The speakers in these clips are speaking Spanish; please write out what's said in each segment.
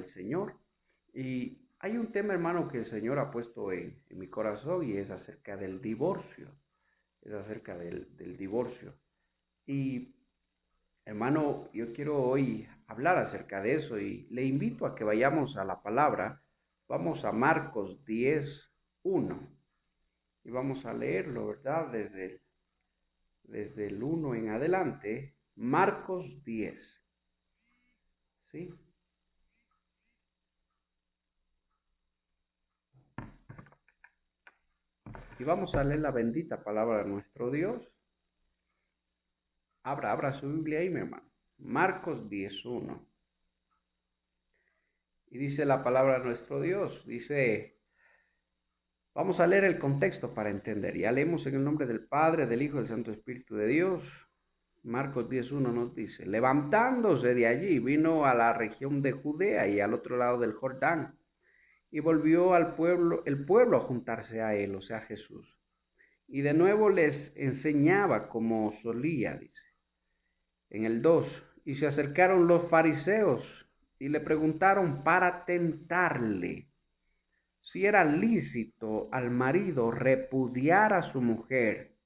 del Señor. Y hay un tema, hermano, que el Señor ha puesto en mi corazón y es acerca del divorcio. Es acerca del divorcio. Y, hermano, yo quiero hoy hablar acerca de eso y le invito a que vayamos a la palabra. Vamos a Marcos 10:1 y vamos a leerlo, ¿verdad? Desde el 1 en adelante. Marcos 10, ¿sí? Y vamos a leer la bendita palabra de nuestro Dios. Abra su Biblia ahí, mi hermano. Marcos 10:1. Y dice la palabra de nuestro Dios. Dice, vamos a leer el contexto para entender. Ya leemos en el nombre del Padre, del Hijo y del Santo Espíritu de Dios. Marcos 10:1 nos dice, levantándose de allí, vino a la región de Judea y al otro lado del Jordán. Y volvió al pueblo, el pueblo a juntarse a él, o sea, Jesús. Y de nuevo les enseñaba como solía, dice. En el 2, y se acercaron los fariseos y le preguntaron para tentarle si era lícito al marido repudiar a su mujer.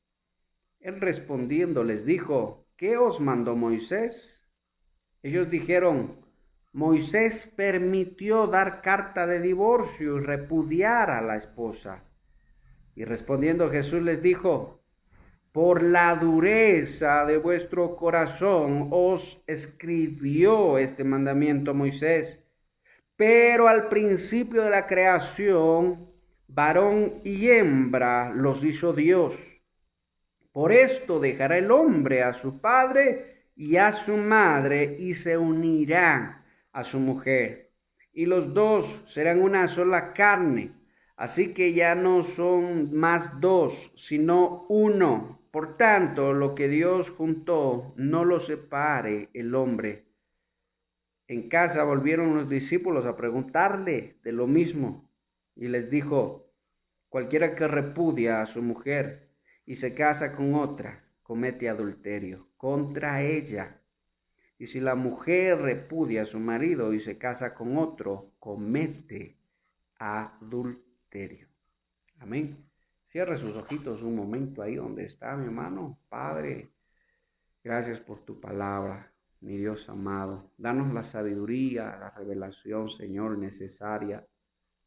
Él respondiendo les dijo, ¿qué os mandó Moisés? Ellos dijeron, Moisés permitió dar carta de divorcio y repudiar a la esposa. Y respondiendo Jesús les dijo, por la dureza de vuestro corazón os escribió este mandamiento Moisés. Pero al principio de la creación, varón y hembra los hizo Dios. Por esto dejará el hombre a su padre y a su madre y se unirá a su mujer. Y los dos serán una sola carne. Así que ya no son más dos, sino uno. Por tanto, lo que Dios juntó, no lo separe el hombre. En casa volvieron los discípulos a preguntarle de lo mismo. Y les dijo, cualquiera que repudia a su mujer y se casa con otra, comete adulterio contra ella. Y si la mujer repudia a su marido y se casa con otro, comete adulterio. Amén. Cierre sus ojitos un momento ahí donde está, mi hermano. Padre, gracias por tu palabra, mi Dios amado. Danos la sabiduría, la revelación, Señor, necesaria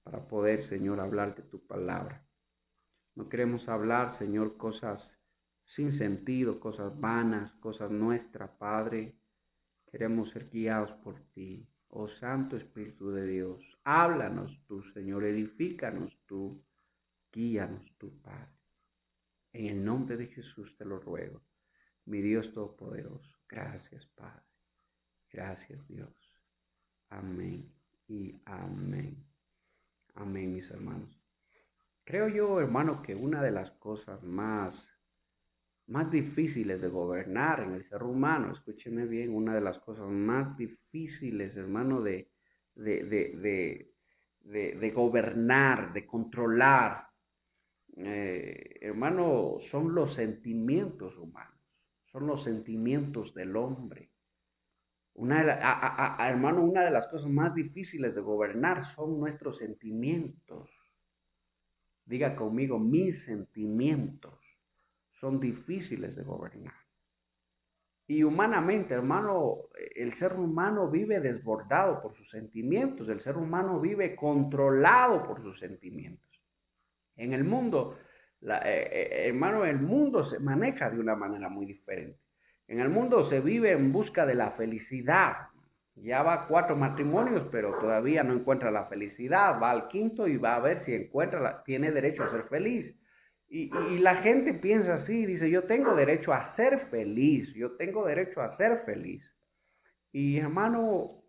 para poder, Señor, hablar de tu palabra. No queremos hablar, Señor, cosas sin sentido, cosas vanas, cosas nuestras, Padre. Queremos ser guiados por ti. Oh Santo Espíritu de Dios, háblanos tú, Señor, edifícanos tú, guíanos tú, Padre. En el nombre de Jesús te lo ruego, mi Dios Todopoderoso. Gracias, Padre. Gracias, Dios. Amén y amén. Amén, mis hermanos. Creo yo, hermano, que una de las cosas más difíciles de gobernar en el ser humano, escúcheme bien, una de las cosas más difíciles, hermano, de gobernar, de controlar, hermano, son los sentimientos humanos, son los sentimientos del hombre. Hermano, una de las cosas más difíciles de gobernar son nuestros sentimientos. Diga conmigo, mis sentimientos son difíciles de gobernar. Y humanamente, hermano, el ser humano vive desbordado por sus sentimientos, el ser humano vive controlado por sus sentimientos. En el mundo, hermano, el mundo se maneja de una manera muy diferente. En el mundo se vive en busca de la felicidad. Ya va 4 matrimonios, pero todavía no encuentra la felicidad. Va al 5.º y va a ver si tiene derecho a ser feliz. Y la gente piensa así, dice, yo tengo derecho a ser feliz, yo tengo derecho a ser feliz. Y hermano,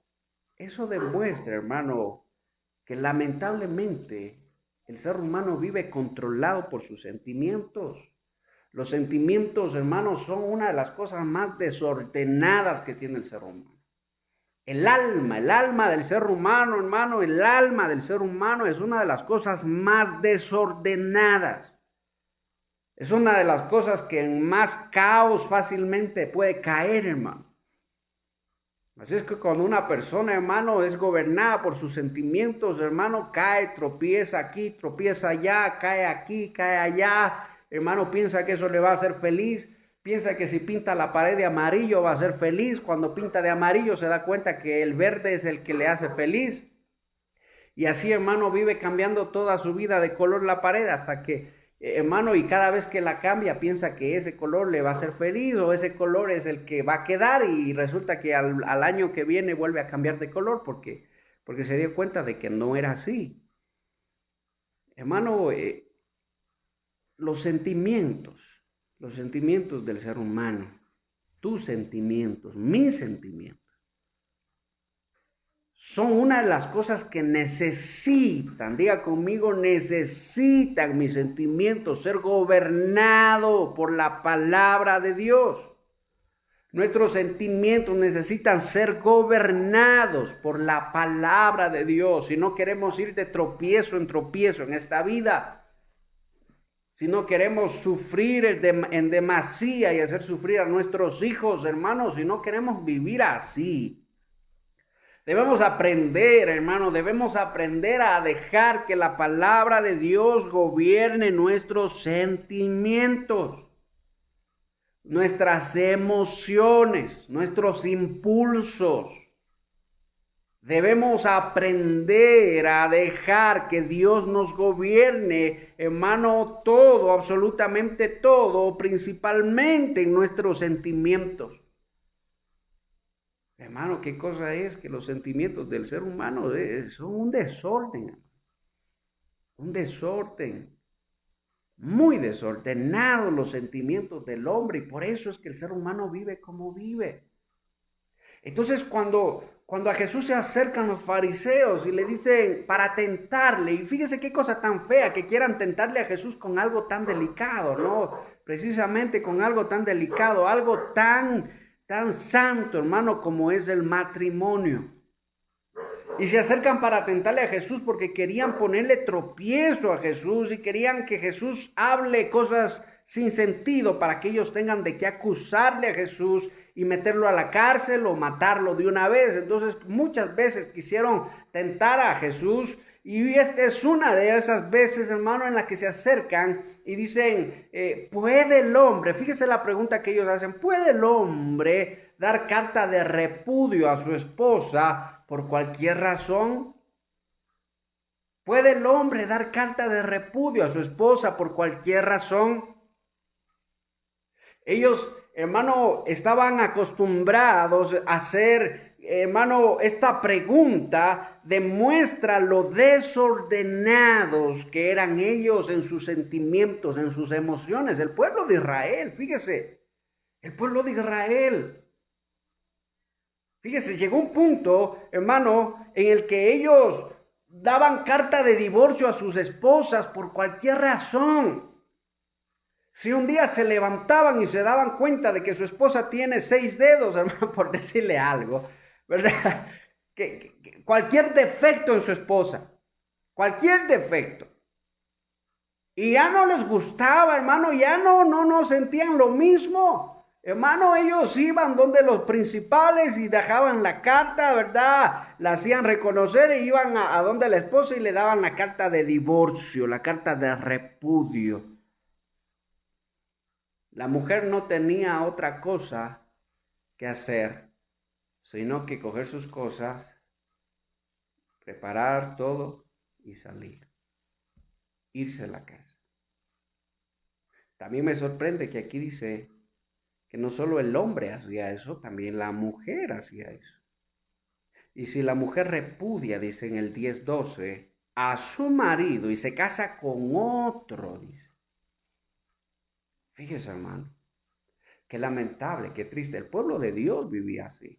eso demuestra, hermano, que lamentablemente el ser humano vive controlado por sus sentimientos. Los sentimientos, hermanos, son una de las cosas más desordenadas que tiene el ser humano. El alma del ser humano, hermano, el alma del ser humano es una de las cosas más desordenadas. Es una de las cosas que en más caos fácilmente puede caer, hermano. Así es que cuando una persona, hermano, es gobernada por sus sentimientos, hermano, cae, tropieza aquí, tropieza allá, cae aquí, cae allá, hermano, piensa que eso le va a hacer feliz, piensa que si pinta la pared de amarillo va a ser feliz, cuando pinta de amarillo se da cuenta que el verde es el que le hace feliz. Y así, hermano, vive cambiando toda su vida de color la pared hasta que, hermano, y cada vez que la cambia piensa que ese color le va a hacer feliz o ese color es el que va a quedar y resulta que al año que viene vuelve a cambiar de color porque se dio cuenta de que no era así. Hermano, los sentimientos del ser humano, tus sentimientos, mis sentimientos, son una de las cosas que necesitan, diga conmigo, necesitan mis sentimientos ser gobernados por la palabra de Dios. Nuestros sentimientos necesitan ser gobernados por la palabra de Dios. Si no queremos ir de tropiezo en tropiezo en esta vida, si no queremos sufrir en demasía y hacer sufrir a nuestros hijos, hermanos, si no queremos vivir así, debemos aprender, hermano, debemos aprender a dejar que la palabra de Dios gobierne nuestros sentimientos, nuestras emociones, nuestros impulsos. Debemos aprender a dejar que Dios nos gobierne, hermano, todo, absolutamente todo, principalmente en nuestros sentimientos. Hermano, ¿qué cosa es que los sentimientos del ser humano son un desorden? Un desorden. Muy desordenados los sentimientos del hombre y por eso es que el ser humano vive como vive. Entonces cuando a Jesús se acercan los fariseos y le dicen para tentarle, y fíjese qué cosa tan fea que quieran tentarle a Jesús con algo tan delicado, ¿no? Precisamente con algo tan delicado, algo tan santo, hermano, como es el matrimonio. Y se acercan para tentarle a Jesús porque querían ponerle tropiezo a Jesús y querían que Jesús hable cosas sin sentido para que ellos tengan de qué acusarle a Jesús y meterlo a la cárcel o matarlo de una vez. Entonces muchas veces quisieron tentar a Jesús y esta es una de esas veces, hermano, en la que se acercan y dicen, ¿puede el hombre? Fíjese la pregunta que ellos hacen, ¿puede el hombre dar carta de repudio a su esposa por cualquier razón? ¿Puede el hombre dar carta de repudio a su esposa por cualquier razón? Ellos, hermano, estaban acostumbrados a hacer, hermano, esta pregunta demuestra lo desordenados que eran ellos en sus sentimientos, en sus emociones. El pueblo de Israel, fíjese, el pueblo de Israel. Fíjese, llegó un punto, hermano, en el que ellos daban carta de divorcio a sus esposas por cualquier razón. Si un día se levantaban y se daban cuenta de que su esposa tiene 6 dedos, hermano, por decirle algo, ¿verdad? Que cualquier defecto en su esposa, cualquier defecto. Y ya no les gustaba, hermano, ya no sentían lo mismo. Hermano, ellos iban donde los principales y dejaban la carta, ¿verdad? La hacían reconocer e iban a donde la esposa y le daban la carta de divorcio, la carta de repudio. La mujer no tenía otra cosa que hacer, sino que coger sus cosas, preparar todo y salir, irse a la casa. También me sorprende que aquí dice que no solo el hombre hacía eso, también la mujer hacía eso. Y si la mujer repudia, dice en el 10:12, a su marido y se casa con otro, dice. Fíjese, hermano, qué lamentable, qué triste. El pueblo de Dios vivía así.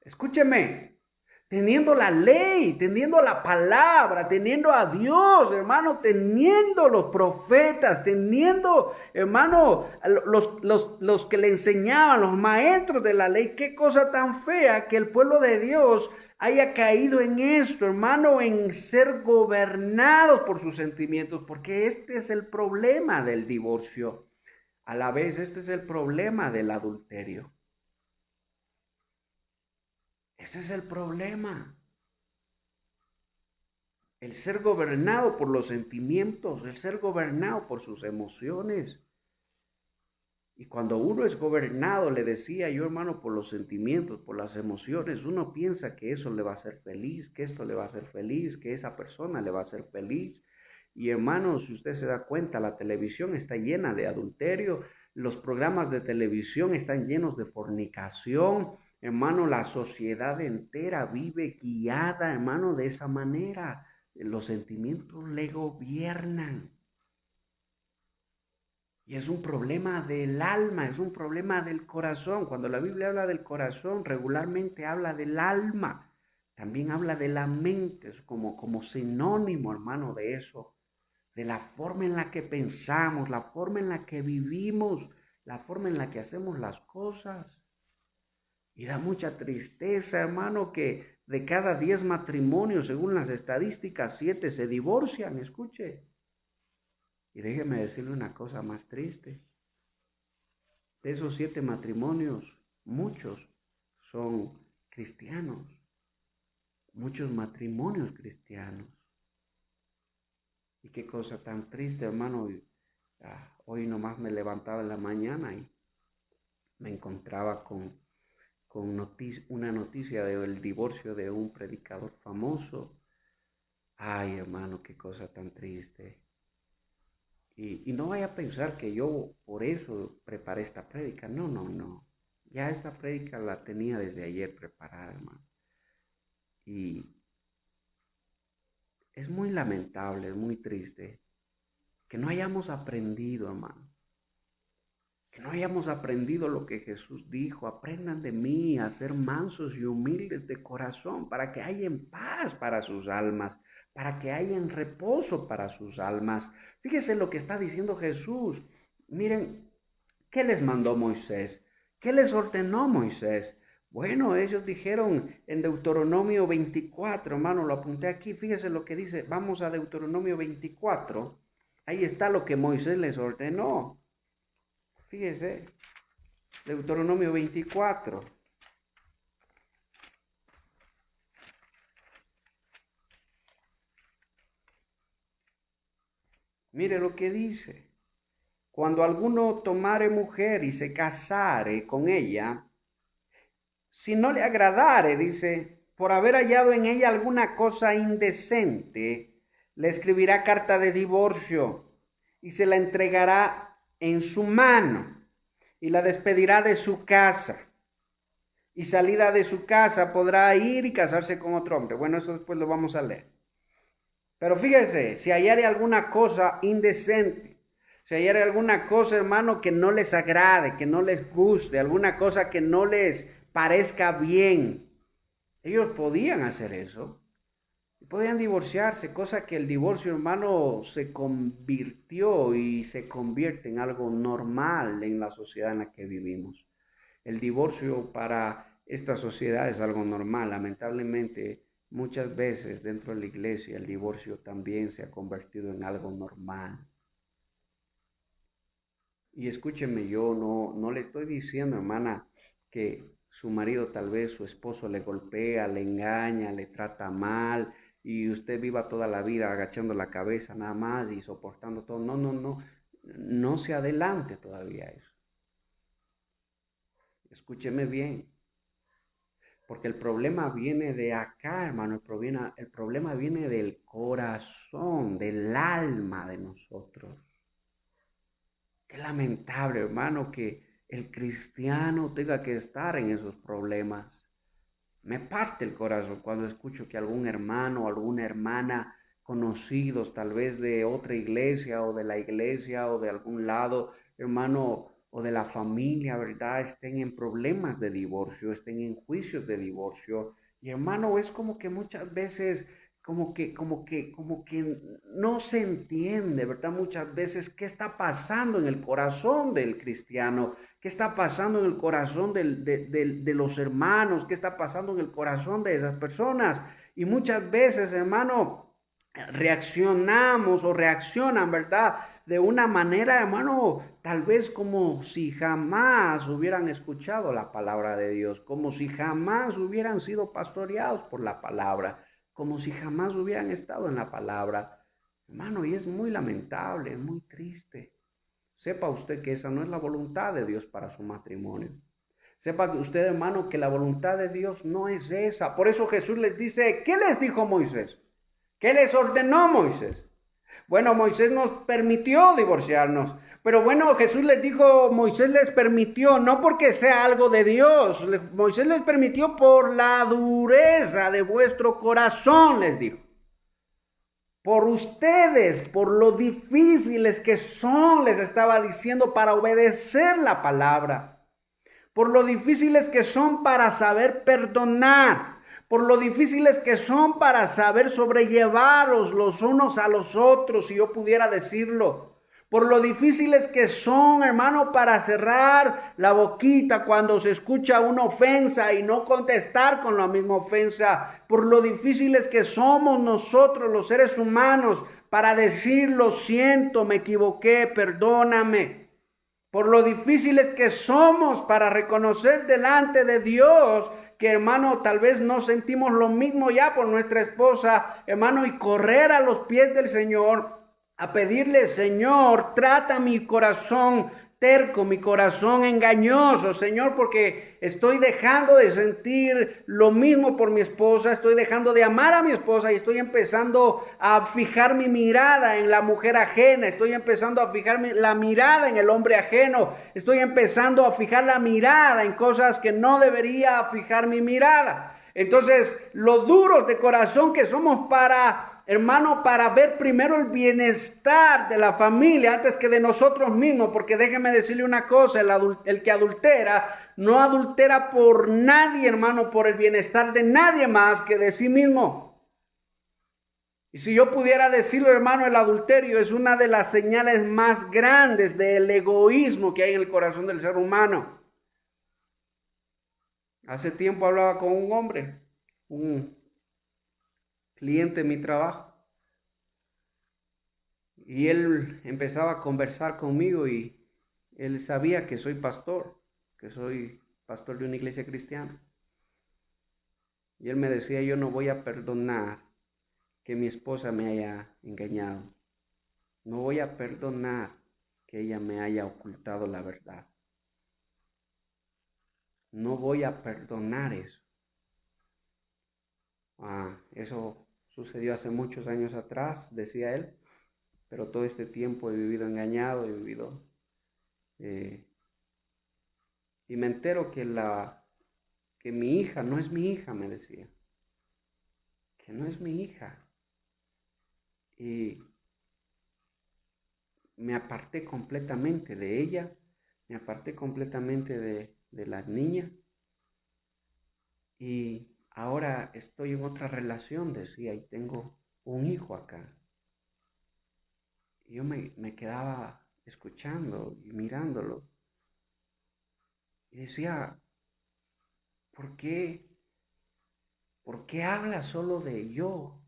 Escúcheme, teniendo la ley, teniendo la palabra, teniendo a Dios, hermano, teniendo los profetas, teniendo, hermano, los que le enseñaban, los maestros de la ley. Qué cosa tan fea que el pueblo de Dios haya caído en esto, hermano, en ser gobernados por sus sentimientos, porque este es el problema del divorcio. A la vez, este es el problema del adulterio. Ese es el problema. El ser gobernado por los sentimientos, el ser gobernado por sus emociones. Y cuando uno es gobernado, le decía yo, hermano, por los sentimientos, por las emociones, uno piensa que eso le va a hacer feliz, que esto le va a hacer feliz, que esa persona le va a hacer feliz. Y hermano, si usted se da cuenta, la televisión está llena de adulterio, los programas de televisión están llenos de fornicación. Hermano, la sociedad entera vive guiada, hermano, de esa manera. Los sentimientos le gobiernan. Y es un problema del alma, es un problema del corazón. Cuando la Biblia habla del corazón, regularmente habla del alma. También habla de la mente, es como sinónimo, hermano, de eso. De la forma en la que pensamos, la forma en la que vivimos, la forma en la que hacemos las cosas. Y da mucha tristeza, hermano, que de cada 10 matrimonios, según las estadísticas, 7 se divorcian, escuche. Y déjeme decirle una cosa más triste. De esos 7 matrimonios, muchos son cristianos. Muchos matrimonios cristianos. Y qué cosa tan triste, hermano. Hoy nomás me levantaba en la mañana y me encontraba con una noticia del divorcio de un predicador famoso. Ay, hermano, qué cosa tan triste. Y no vaya a pensar que yo por eso preparé esta prédica. No, no, no. Ya esta prédica la tenía desde ayer preparada, hermano. Y es muy lamentable, es muy triste que no hayamos aprendido, hermano. Que no hayamos aprendido lo que Jesús dijo. Aprendan de mí a ser mansos y humildes de corazón para que haya paz para sus almas, para que haya reposo para sus almas. Fíjese lo que está diciendo Jesús. Miren, ¿qué les mandó Moisés? ¿Qué les ordenó Moisés? Bueno, ellos dijeron en Deuteronomio 24, hermano, lo apunté aquí, fíjese lo que dice, vamos a Deuteronomio 24, ahí está lo que Moisés les ordenó. Fíjese, Deuteronomio 24. Mire lo que dice. Cuando alguno tomare mujer y se casare con ella, si no le agradare, dice, por haber hallado en ella alguna cosa indecente, le escribirá carta de divorcio y se la entregará en su mano y la despedirá de su casa. Y salida de su casa podrá ir y casarse con otro hombre. Bueno, eso después lo vamos a leer. Pero fíjese, si hallare alguna cosa indecente, si hallare alguna cosa, hermano, que no les agrade, que no les guste, alguna cosa que no les parezca bien, ellos podían hacer eso. Podían divorciarse, cosa que el divorcio, hermano, se convirtió y se convierte en algo normal en la sociedad en la que vivimos. El divorcio para esta sociedad es algo normal. Lamentablemente, muchas veces dentro de la iglesia el divorcio también se ha convertido en algo normal. Y escúcheme, yo no le estoy diciendo, hermana, que su marido tal vez, su esposo le golpea, le engaña, le trata mal y usted viva toda la vida agachando la cabeza nada más y soportando todo. No, no, no, no se adelante todavía eso. Escúcheme bien, porque el problema viene de acá, hermano, el problema viene del corazón, del alma de nosotros. Qué lamentable, hermano, que el cristiano tenga que estar en esos problemas. Me parte el corazón cuando escucho que algún hermano o alguna hermana conocidos, tal vez de otra iglesia o de la iglesia o de algún lado, hermano, o de la familia, ¿verdad? Estén en problemas de divorcio, estén en juicios de divorcio. Y hermano, es como que muchas veces como que no se entiende, ¿verdad? Muchas veces qué está pasando en el corazón del cristiano, qué está pasando en el corazón de los hermanos, qué está pasando en el corazón de esas personas. Y muchas veces, hermano, reaccionamos o reaccionan, ¿verdad? de una manera, hermano, tal vez como si jamás hubieran escuchado la palabra de Dios, como si jamás hubieran sido pastoreados por la palabra, como si jamás hubieran estado en la palabra. Hermano, y es muy lamentable, es muy triste. Sepa usted que esa no es la voluntad de Dios para su matrimonio. Sepa usted, hermano, que la voluntad de Dios no es esa. Por eso Jesús les dice, ¿qué les dijo Moisés? ¿Qué les ordenó Moisés? Bueno, Moisés nos permitió divorciarnos. Pero bueno, Jesús les dijo, Moisés les permitió, no porque sea algo de Dios. Moisés les permitió por la dureza de vuestro corazón, les dijo. Por ustedes, por lo difíciles que son, les estaba diciendo, para obedecer la palabra. Por lo difíciles que son para saber perdonar, por lo difíciles que son para saber sobrellevaros los unos a los otros, si yo pudiera decirlo. Por lo difíciles que son, hermano, para cerrar la boquita cuando se escucha una ofensa y no contestar con la misma ofensa. Por lo difíciles que somos nosotros los seres humanos para decir lo siento, me equivoqué, perdóname. Por lo difíciles que somos para reconocer delante de Dios que, hermano, tal vez no sentimos lo mismo ya por nuestra esposa, hermano, y correr a los pies del Señor a pedirle, Señor, trata mi corazón terco, mi corazón engañoso, Señor, porque estoy dejando de sentir lo mismo por mi esposa, estoy dejando de amar a mi esposa y estoy empezando a fijar mi mirada en la mujer ajena, estoy empezando a fijar la mirada en el hombre ajeno, estoy empezando a fijar la mirada en cosas que no debería fijar mi mirada. Entonces, lo duros de corazón que somos para, hermano, para ver primero el bienestar de la familia antes que de nosotros mismos, porque déjeme decirle una cosa, el que adultera no adultera por nadie, hermano, por el bienestar de nadie más que de sí mismo. Y si yo pudiera decirlo, hermano, el adulterio es una de las señales más grandes del egoísmo que hay en el corazón del ser humano. Hace tiempo hablaba con un hombre, un cliente en mi trabajo, y él empezaba a conversar conmigo y él sabía que soy pastor de una iglesia cristiana. Y él me decía, yo no voy a perdonar que mi esposa me haya engañado. No voy a perdonar que ella me haya ocultado la verdad. No voy a perdonar eso. Eso sucedió hace muchos años atrás, decía él, pero todo este tiempo he vivido engañado, y me entero que mi hija no es mi hija, me decía, que no es mi hija. Y me aparté completamente de ella, me aparté completamente de la niña, y ahora estoy en otra relación, decía, y tengo un hijo acá. Y yo me quedaba escuchando y mirándolo, y decía, ¿por qué? ¿Por qué habla solo de yo,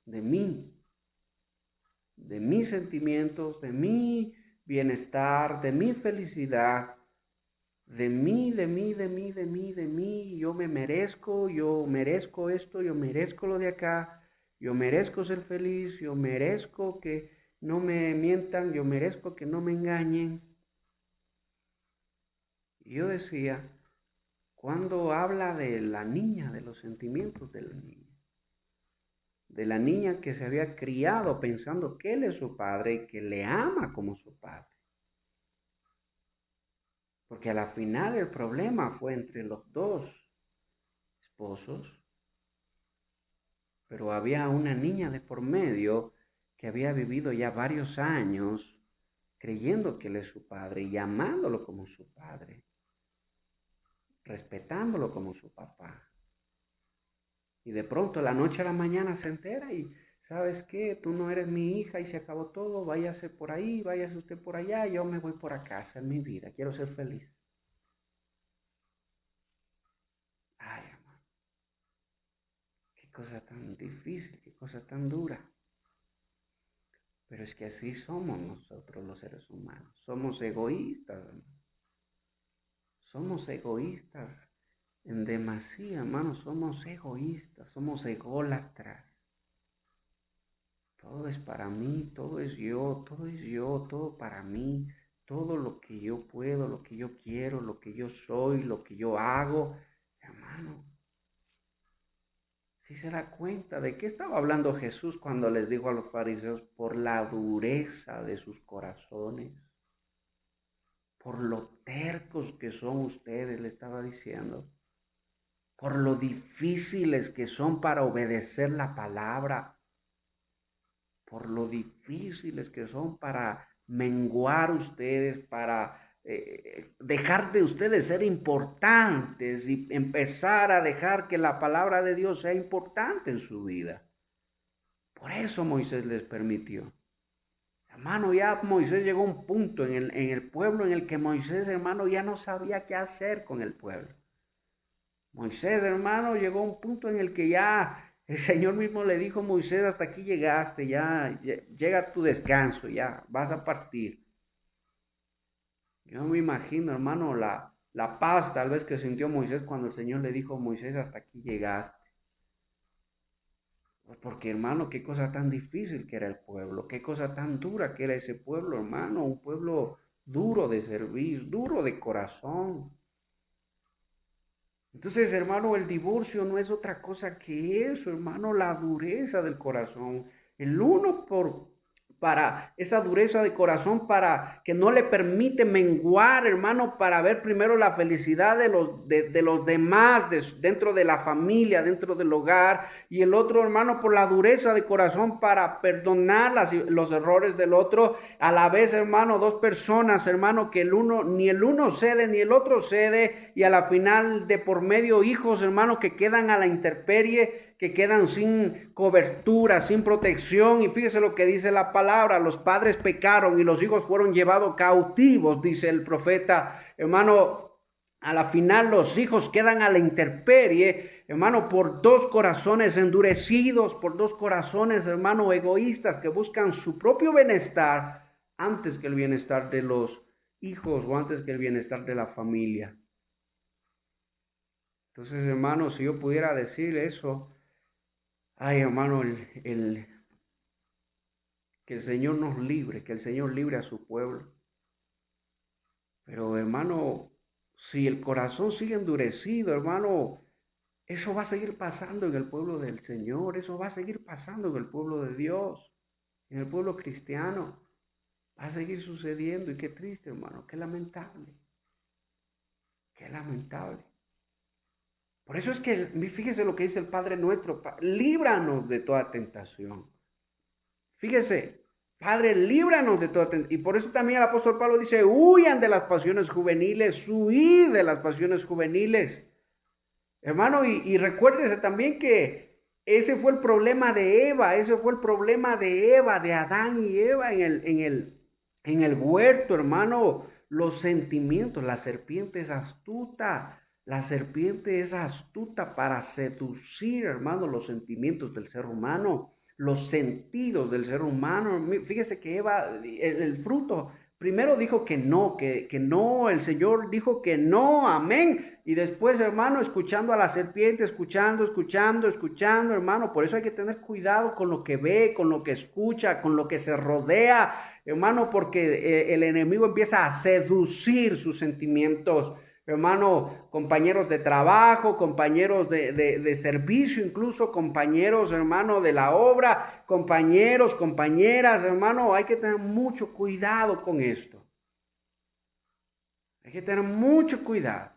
de mí, de mis sentimientos, de mi bienestar, de mi felicidad, de mí, de mí, de mí, de mí, de mí? Yo merezco esto, yo merezco lo de acá, yo merezco ser feliz, yo merezco que no me mientan, yo merezco que no me engañen. Y yo decía, cuando habla de la niña, de los sentimientos de la niña que se había criado pensando que él es su padre y que le ama como su padre. Porque a la final el problema fue entre los dos esposos, pero había una niña de por medio que había vivido ya varios años creyendo que él es su padre y amándolo como su padre, respetándolo como su papá. Y de pronto, la noche a la mañana se entera y, ¿sabes qué? Tú no eres mi hija y se acabó todo, váyase por ahí, váyase usted por allá, yo me voy por acá a hacer mi vida, quiero ser feliz. Ay, hermano, qué cosa tan difícil, qué cosa tan dura. Pero es que así somos nosotros los seres humanos. Somos egoístas, hermano. Somos egoístas en demasía, hermano. Somos egoístas, somos ególatras. Todo es para mí, todo es yo, todo para mí. Todo lo que yo puedo, lo que yo quiero, lo que yo soy, lo que yo hago. Hermano, si se da cuenta de qué estaba hablando Jesús cuando les dijo a los fariseos por la dureza de sus corazones, por lo tercos que son ustedes, le estaba diciendo, por lo difíciles que son para obedecer la palabra, por lo difíciles que son para menguar ustedes, para dejar de ustedes ser importantes y empezar a dejar que la palabra de Dios sea importante en su vida. Por eso Moisés les permitió. Hermano, ya Moisés llegó a un punto en el pueblo en el que Moisés, hermano, ya no sabía qué hacer con el pueblo. Moisés, hermano, llegó a un punto en el que ya el Señor mismo le dijo a Moisés, hasta aquí llegaste, ya llega tu descanso, ya vas a partir. Yo me imagino, hermano, la paz tal vez que sintió Moisés cuando el Señor le dijo a Moisés, hasta aquí llegaste. Porque, hermano, qué cosa tan difícil que era el pueblo, qué cosa tan dura que era ese pueblo, hermano, un pueblo duro de servir, duro de corazón. Entonces, hermano, el divorcio no es otra cosa que eso, hermano, la dureza del corazón. El uno para esa dureza de corazón, para que no le permite menguar, hermano, para ver primero la felicidad de los demás, dentro de la familia, dentro del hogar, y el otro, hermano, por la dureza de corazón para perdonar los errores del otro. A la vez, hermano, dos personas, hermano, que ni el uno cede ni el otro cede, y a la final de por medio hijos, hermano, que quedan a la intemperie, que quedan sin cobertura, sin protección. Y fíjese lo que dice la palabra: los padres pecaron y los hijos fueron llevados cautivos, dice el profeta. Hermano, a la final los hijos quedan a la intemperie, hermano, por dos corazones endurecidos, por dos corazones, hermano, egoístas, que buscan su propio bienestar antes que el bienestar de los hijos o antes que el bienestar de la familia. Entonces, hermano, si yo pudiera decir eso, ay, hermano, que el Señor nos libre, que el Señor libre a su pueblo. Pero, hermano, si el corazón sigue endurecido, hermano, eso va a seguir pasando en el pueblo del Señor, eso va a seguir pasando en el pueblo de Dios, en el pueblo cristiano. Va a seguir sucediendo, y qué triste, hermano, qué lamentable, qué lamentable. Por eso es que, fíjese lo que dice el Padre nuestro: líbranos de toda tentación. Fíjese, Padre, líbranos de toda tentación. Y por eso también el apóstol Pablo dice: huyan de las pasiones juveniles, huid de las pasiones juveniles. Hermano, y recuérdese también que ese fue el problema de Eva, ese fue el problema de Eva, de Adán y Eva en el huerto, hermano. Los sentimientos, la serpiente es astuta, la serpiente es astuta para seducir, hermano, los sentimientos del ser humano, los sentidos del ser humano. Fíjese que Eva, el fruto, primero dijo que no, el Señor dijo que no, amén. Y después, hermano, escuchando a la serpiente, escuchando, hermano. Por eso hay que tener cuidado con lo que ve, con lo que escucha, con lo que se rodea, hermano, porque el enemigo empieza a seducir sus sentimientos. Hermano, compañeros de trabajo, compañeros de servicio, incluso compañeros, hermano, de la obra, compañeros, compañeras, hermano, hay que tener mucho cuidado con esto. Hay que tener mucho cuidado.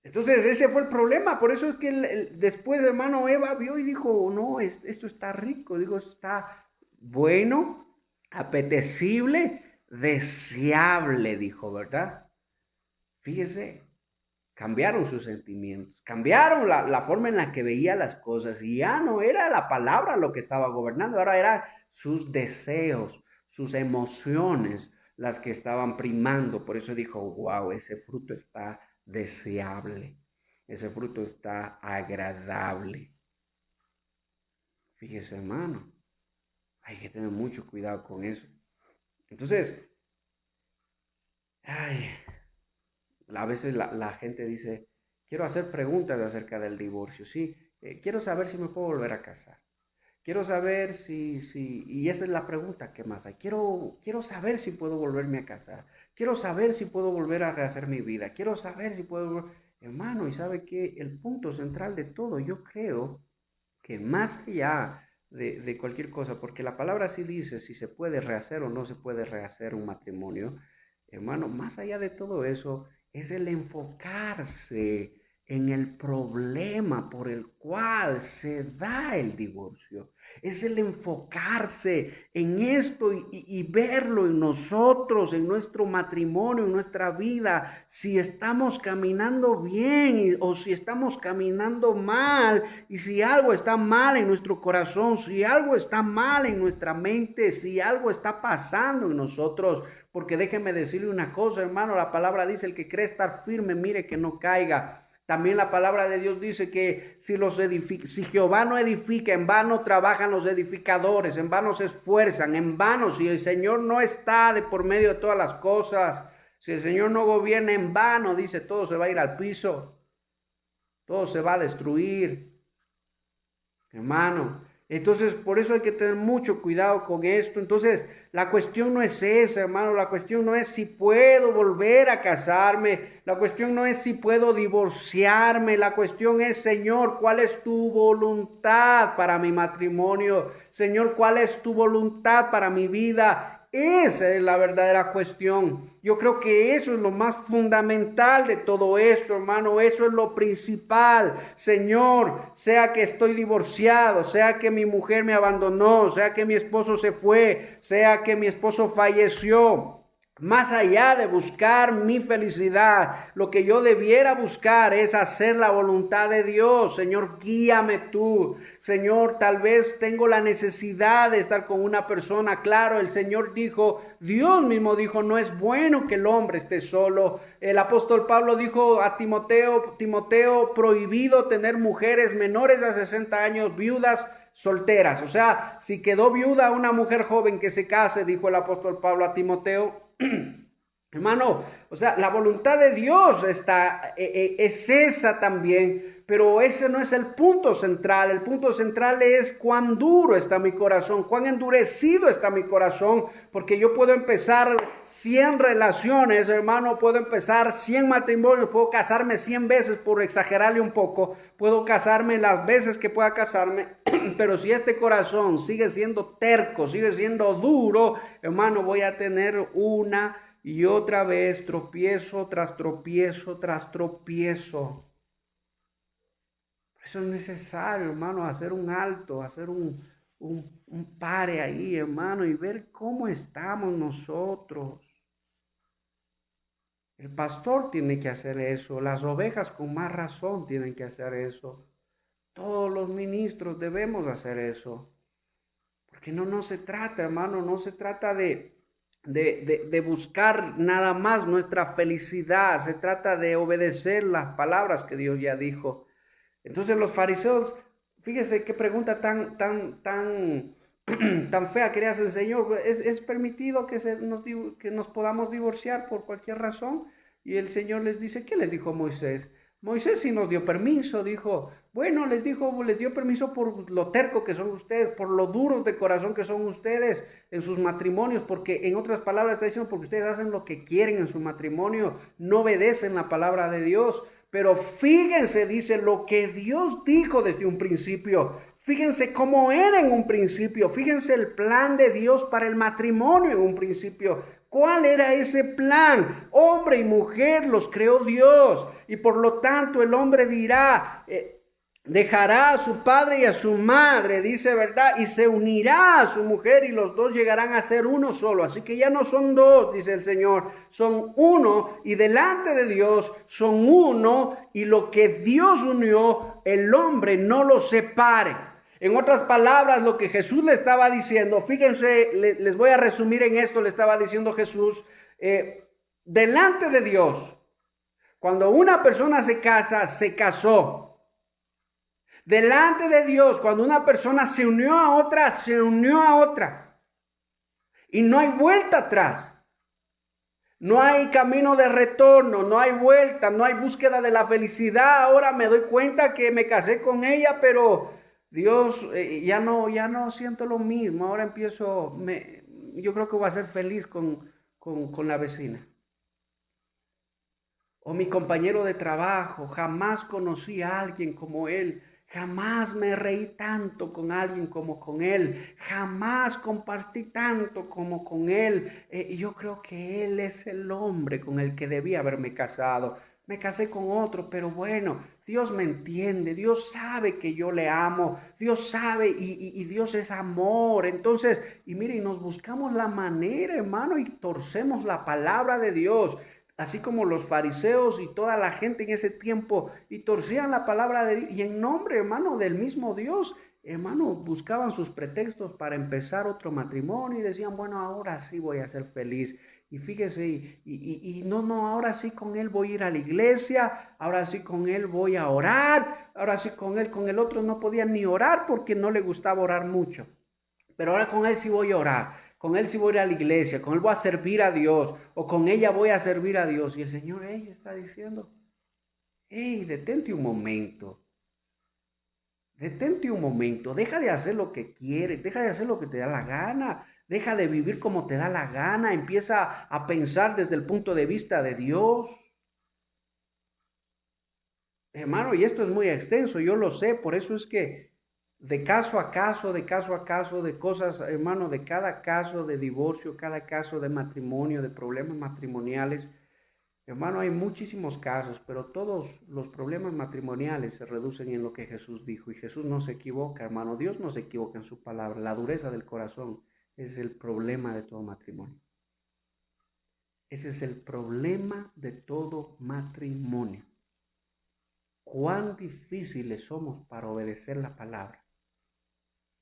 Entonces ese fue el problema, por eso es que después, hermano, Eva vio y dijo: no, esto está rico, digo, está bueno, apetecible, deseable, dijo, ¿verdad? Fíjese, cambiaron sus sentimientos, cambiaron la forma en la que veía las cosas, y ya no era la palabra lo que estaba gobernando, ahora eran sus deseos, sus emociones las que estaban primando. Por eso dijo: wow, ese fruto está deseable, ese fruto está agradable. Fíjese, hermano. Hay que tener mucho cuidado con eso. Entonces, a veces la gente dice, quiero hacer preguntas acerca del divorcio, sí, quiero saber si me puedo volver a casar. Quiero saber y esa es la pregunta que más hay. Quiero saber si puedo volverme a casar. Quiero saber si puedo volver a rehacer mi vida. Quiero saber si puedo, hermano, y sabe que el punto central de todo, yo creo que más allá de cualquier cosa, porque la palabra sí dice si se puede rehacer o no se puede rehacer un matrimonio, hermano, más allá de todo eso, es el enfocarse en el problema por el cual se da el divorcio. Es el enfocarse en esto y verlo en nosotros, en nuestro matrimonio, en nuestra vida, si estamos caminando bien o si estamos caminando mal, y si algo está mal en nuestro corazón, si algo está mal en nuestra mente, si algo está pasando en nosotros. Porque déjeme decirle una cosa, hermano, la palabra dice, el que cree estar firme, mire que no caiga. También la palabra de Dios dice que si Jehová no edifica, en vano trabajan los edificadores, en vano se esfuerzan, en vano, si el Señor no está de por medio de todas las cosas, si el Señor no gobierna, en vano, dice, todo se va a ir al piso, todo se va a destruir, hermano. Entonces, por eso hay que tener mucho cuidado con esto. Entonces, la cuestión no es esa, hermano. La cuestión no es si puedo volver a casarme. La cuestión no es si puedo divorciarme. La cuestión es, Señor, ¿cuál es tu voluntad para mi matrimonio? Señor, ¿cuál es tu voluntad para mi vida? Esa es la verdadera cuestión. Yo creo que eso es lo más fundamental de todo esto, hermano. Eso es lo principal. Señor, sea que estoy divorciado, sea que mi mujer me abandonó, sea que mi esposo se fue, sea que mi esposo falleció. Más allá de buscar mi felicidad, lo que yo debiera buscar es hacer la voluntad de Dios. Señor, guíame tú. Señor, tal vez tengo la necesidad de estar con una persona. Claro, el Señor dijo, Dios mismo dijo, no es bueno que el hombre esté solo. El apóstol Pablo dijo a Timoteo, prohibido tener mujeres menores de 60 años, viudas, solteras. O sea, si quedó viuda una mujer joven que se case, dijo el apóstol Pablo a Timoteo, hermano, o sea, la voluntad de Dios es esa también, pero ese no es el punto central. El punto central es cuán duro está mi corazón, cuán endurecido está mi corazón, porque yo puedo empezar 100 relaciones, hermano, puedo empezar 100 matrimonios, puedo casarme 100 veces, por exagerarle un poco, puedo casarme las veces que pueda casarme, pero si este corazón sigue siendo terco, sigue siendo duro, hermano, voy a tener una y otra vez tropiezo tras tropiezo tras tropiezo. Por eso es necesario, hermano, hacer un alto, hacer un pare ahí, hermano, y ver cómo estamos nosotros. El pastor tiene que hacer eso, las ovejas con más razón tienen que hacer eso. Todos los ministros debemos hacer eso. Porque no se trata, hermano, no se trata de buscar nada más nuestra felicidad, se trata de obedecer las palabras que Dios ya dijo. Entonces los fariseos, fíjese qué pregunta tan fea quería hacer el Señor. ¿Es permitido que nos podamos divorciar por cualquier razón? Y el Señor les dice, ¿qué les dijo Moisés? Moisés sí nos dio permiso, dijo, bueno, les dio permiso por lo terco que son ustedes, por lo duros de corazón que son ustedes en sus matrimonios, porque en otras palabras está diciendo, porque ustedes hacen lo que quieren en su matrimonio, no obedecen la palabra de Dios. Pero fíjense, dice, lo que Dios dijo desde un principio. Fíjense cómo era en un principio. Fíjense el plan de Dios para el matrimonio en un principio. ¿Cuál era ese plan? Hombre y mujer los creó Dios. Y por lo tanto el hombre dirá, dejará a su padre y a su madre, dice, ¿verdad? Y se unirá a su mujer y los dos llegarán a ser uno solo. Así que ya no son dos, dice el Señor, son uno y delante de Dios son uno y lo que Dios unió, el hombre no lo separe. En otras palabras, lo que Jesús le estaba diciendo, fíjense, les voy a resumir en esto, le estaba diciendo Jesús, delante de Dios, cuando una persona se casa, se casó. Delante de Dios, cuando una persona se unió a otra, se unió a otra. Y no hay vuelta atrás. No hay camino de retorno, no hay vuelta, no hay búsqueda de la felicidad. Ahora me doy cuenta que me casé con ella, pero Dios, ya no siento lo mismo. Ahora yo creo que voy a ser feliz con la vecina. O mi compañero de trabajo, jamás conocí a alguien como él. Jamás me reí tanto con alguien como con él. Jamás compartí tanto como con él. Yo creo que él es el hombre con el que debía haberme casado. Me casé con otro, pero bueno, Dios me entiende. Dios sabe que yo le amo. Dios sabe y Dios es amor. Entonces, y miren, nos buscamos la manera, hermano, y torcemos la palabra de Dios. Así como los fariseos y toda la gente en ese tiempo, y torcían la palabra de Dios, y en nombre, hermano, del mismo Dios, hermano, buscaban sus pretextos para empezar otro matrimonio, y decían, bueno, ahora sí voy a ser feliz, y fíjese, no, ahora sí con él voy a ir a la iglesia, ahora sí con él voy a orar, ahora sí con el otro no podía ni orar porque no le gustaba orar mucho, pero ahora con él sí voy a orar. Con él sí voy a ir a la iglesia, con él voy a servir a Dios, o con ella voy a servir a Dios. Y el Señor, está diciendo, detente un momento, deja de hacer lo que quieres, deja de hacer lo que te da la gana, deja de vivir como te da la gana, empieza a pensar desde el punto de vista de Dios. Hermano, y esto es muy extenso, yo lo sé, por eso es que de caso a caso, de cosas, hermano, de cada caso de divorcio, cada caso de matrimonio, de problemas matrimoniales, hermano, hay muchísimos casos, pero todos los problemas matrimoniales se reducen en lo que Jesús dijo, y Jesús no se equivoca, hermano, Dios no se equivoca en su palabra, la dureza del corazón, ese es el problema de todo matrimonio. Ese es el problema de todo matrimonio. Cuán difíciles somos para obedecer la palabra.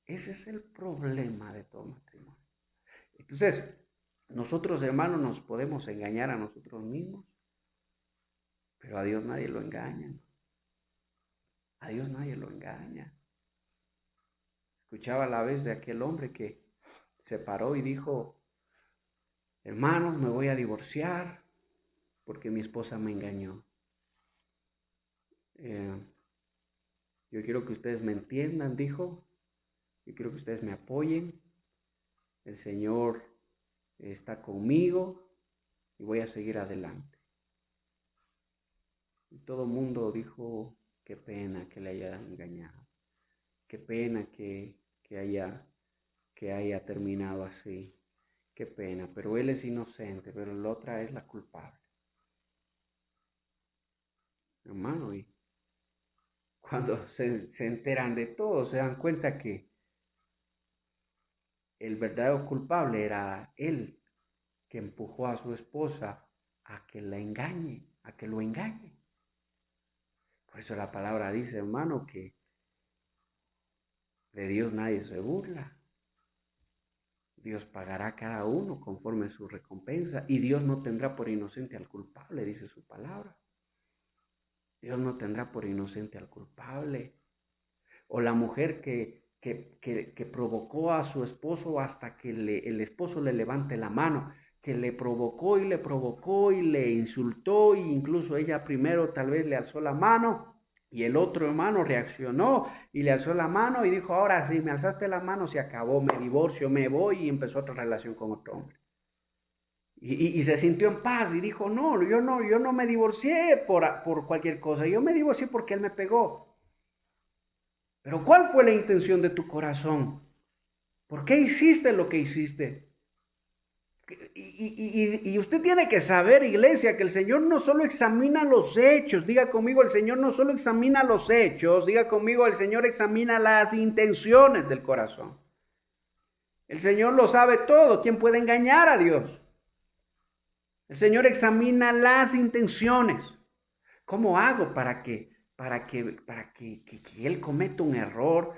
Ese es el problema de todo matrimonio. Entonces, nosotros, hermanos, nos podemos engañar a nosotros mismos, pero a Dios nadie lo engaña. A Dios nadie lo engaña. Escuchaba la vez de aquel hombre que se paró y dijo, hermanos, me voy a divorciar porque mi esposa me engañó. Yo quiero que ustedes me entiendan, dijo. Yo quiero que ustedes me apoyen. El Señor está conmigo y voy a seguir adelante. Y todo el mundo dijo, qué pena que le haya engañado. Qué pena que haya terminado así. Qué pena, pero él es inocente, pero la otra es la culpable. Hermano, y cuando se enteran de todo, se dan cuenta que el verdadero culpable era él, que empujó a su esposa a que la engañe, a que lo engañe. Por eso la palabra dice, hermano, que de Dios nadie se burla. Dios pagará a cada uno conforme a su recompensa, y Dios no tendrá por inocente al culpable, dice su palabra. Dios no tendrá por inocente al culpable. O la mujer que provocó a su esposo hasta que el esposo le levante la mano, que le provocó y le insultó, e incluso ella primero tal vez le alzó la mano, y el otro hermano reaccionó y le alzó la mano y dijo, ahora sí, me alzaste la mano, se acabó, me divorcio, me voy, y empezó otra relación con otro hombre. Y se sintió en paz y dijo, no, yo no me divorcié por cualquier cosa, yo me divorcié porque él me pegó. Pero ¿cuál fue la intención de tu corazón? ¿Por qué hiciste lo que hiciste? Y usted tiene que saber, iglesia, que el Señor no solo examina los hechos. Diga conmigo, el Señor no solo examina los hechos. Diga conmigo, el Señor examina las intenciones del corazón. El Señor lo sabe todo. ¿Quién puede engañar a Dios? El Señor examina las intenciones. ¿Cómo hago para que él cometa un error?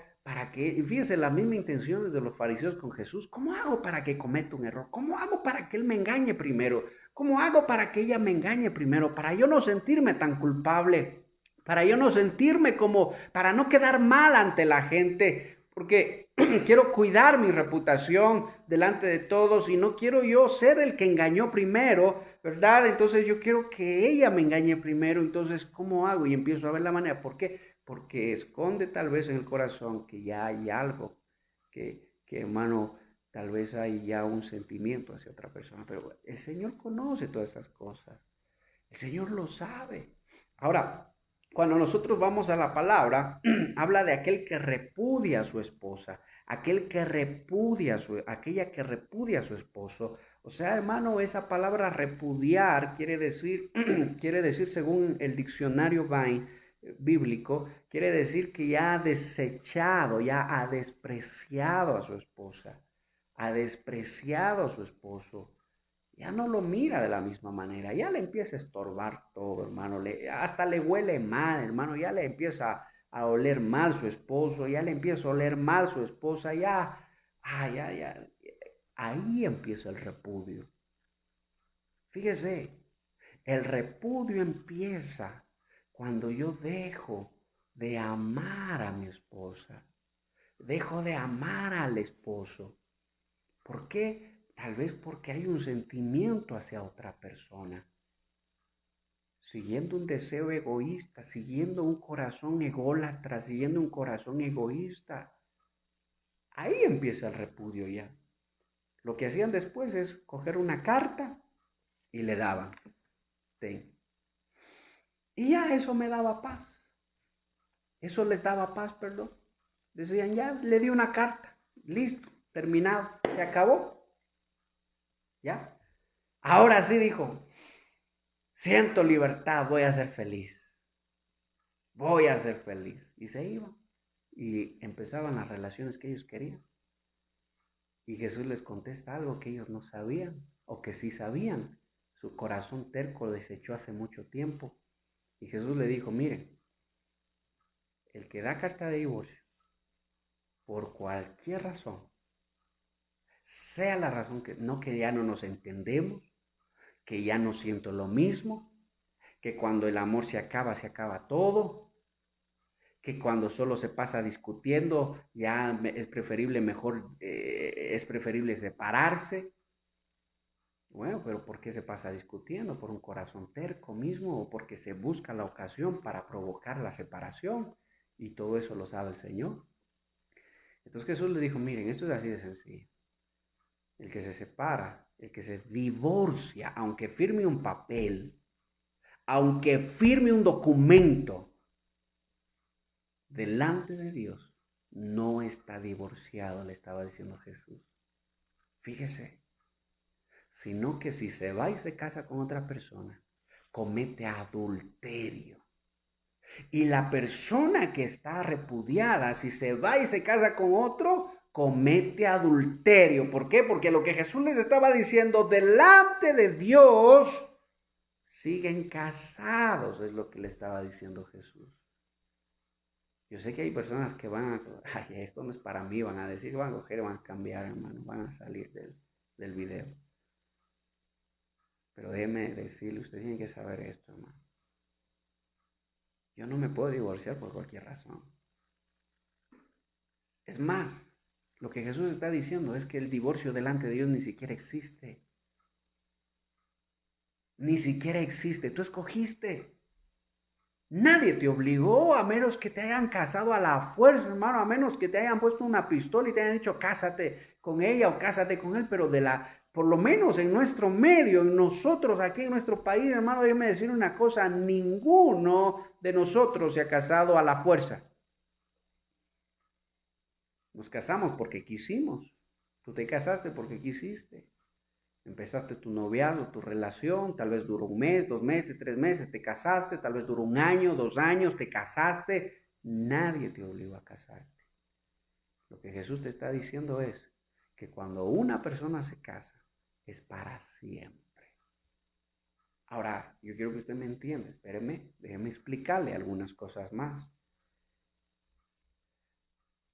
Fíjense, las mismas intenciones de los fariseos con Jesús. ¿Cómo hago para que cometa un error? ¿Cómo hago para que él me engañe primero? ¿Cómo hago para que ella me engañe primero? Para yo no sentirme tan culpable. para yo no sentirme como, para no quedar mal ante la gente, porque quiero cuidar mi reputación delante de todos y no quiero yo ser el que engañó primero, ¿verdad? Entonces yo quiero que ella me engañe primero, entonces ¿cómo hago? Y empiezo a ver la manera. ¿Por qué? Porque esconde tal vez en el corazón que ya hay algo, que hermano, tal vez hay ya un sentimiento hacia otra persona, pero el Señor conoce todas esas cosas, el Señor lo sabe. Ahora, cuando nosotros vamos a la palabra, habla de aquel que repudia a su esposa, aquel que repudia aquella que repudia a su esposo. O sea, hermano, esa palabra repudiar quiere decir según el diccionario Vine bíblico, quiere decir que ya ha desechado, ya ha despreciado a su esposa, ha despreciado a su esposo, ya no lo mira de la misma manera, ya le empieza a estorbar todo, hermano, hasta le huele mal, hermano, ya le empieza a oler mal su esposo, ya le empieza a oler mal su esposa, ya, ahí empieza el repudio. Fíjese, el repudio empieza cuando yo dejo de amar a mi esposa, dejo de amar al esposo. ¿Por qué? Tal vez porque hay un sentimiento hacia otra persona, siguiendo un deseo egoísta, siguiendo un corazón ególatra, siguiendo un corazón egoísta. Ahí empieza el repudio ya. Lo que hacían después es coger una carta y le daban. Ten. Y ya eso me daba paz. Eso les daba paz, perdón. Decían, ya le di una carta. Listo, terminado. Se acabó. ¿Ya? Ahora sí dijo, siento libertad, voy a ser feliz. Voy a ser feliz. Y se iban. Y empezaban las relaciones que ellos querían. Y Jesús les contesta algo que ellos no sabían o que sí sabían. Su corazón terco desechó hace mucho tiempo. Y Jesús le dijo, miren, el que da carta de divorcio, por cualquier razón, sea la razón que ya no nos entendemos, que ya no siento lo mismo, que cuando el amor se acaba todo, que cuando solo se pasa discutiendo, ya es preferible es preferible separarse. Bueno, pero ¿por qué se pasa discutiendo? ¿Por un corazón terco mismo o porque se busca la ocasión para provocar la separación? Y todo eso lo sabe el Señor. Entonces Jesús le dijo, miren, esto es así de sencillo. El que se separa, el que se divorcia, aunque firme un papel, aunque firme un documento, delante de Dios, no está divorciado, le estaba diciendo Jesús. Fíjese, sino que si se va y se casa con otra persona, comete adulterio. Y la persona que está repudiada, si se va y se casa con otro, comete adulterio. ¿Por qué? Porque lo que Jesús les estaba diciendo, delante de Dios, siguen casados, es lo que le estaba diciendo Jesús. Yo sé que hay personas que van a, ay, esto no es para mí, van a decir, van a coger, van a cambiar, hermano, van a salir del video. Pero déjeme decirle, usted tiene que saber esto, hermano. Yo no me puedo divorciar por cualquier razón. Es más, lo que Jesús está diciendo es que el divorcio delante de Dios ni siquiera existe. Ni siquiera existe. Tú escogiste. Nadie te obligó a menos que te hayan casado a la fuerza, hermano, a menos que te hayan puesto una pistola y te hayan dicho cásate con ella o cásate con él, pero por lo menos en nuestro medio, en nosotros aquí en nuestro país, hermano, déjeme decir una cosa, ninguno de nosotros se ha casado a la fuerza. Nos casamos porque quisimos. Tú te casaste porque quisiste. Empezaste tu noviazgo, tu relación, tal vez duró un mes, 2 meses, 3 meses, te casaste, tal vez duró un año, 2 años, te casaste. Nadie te obligó a casarte. Lo que Jesús te está diciendo es que cuando una persona se casa, es para siempre. Ahora, yo quiero que usted me entienda, espéreme, déjeme explicarle algunas cosas más.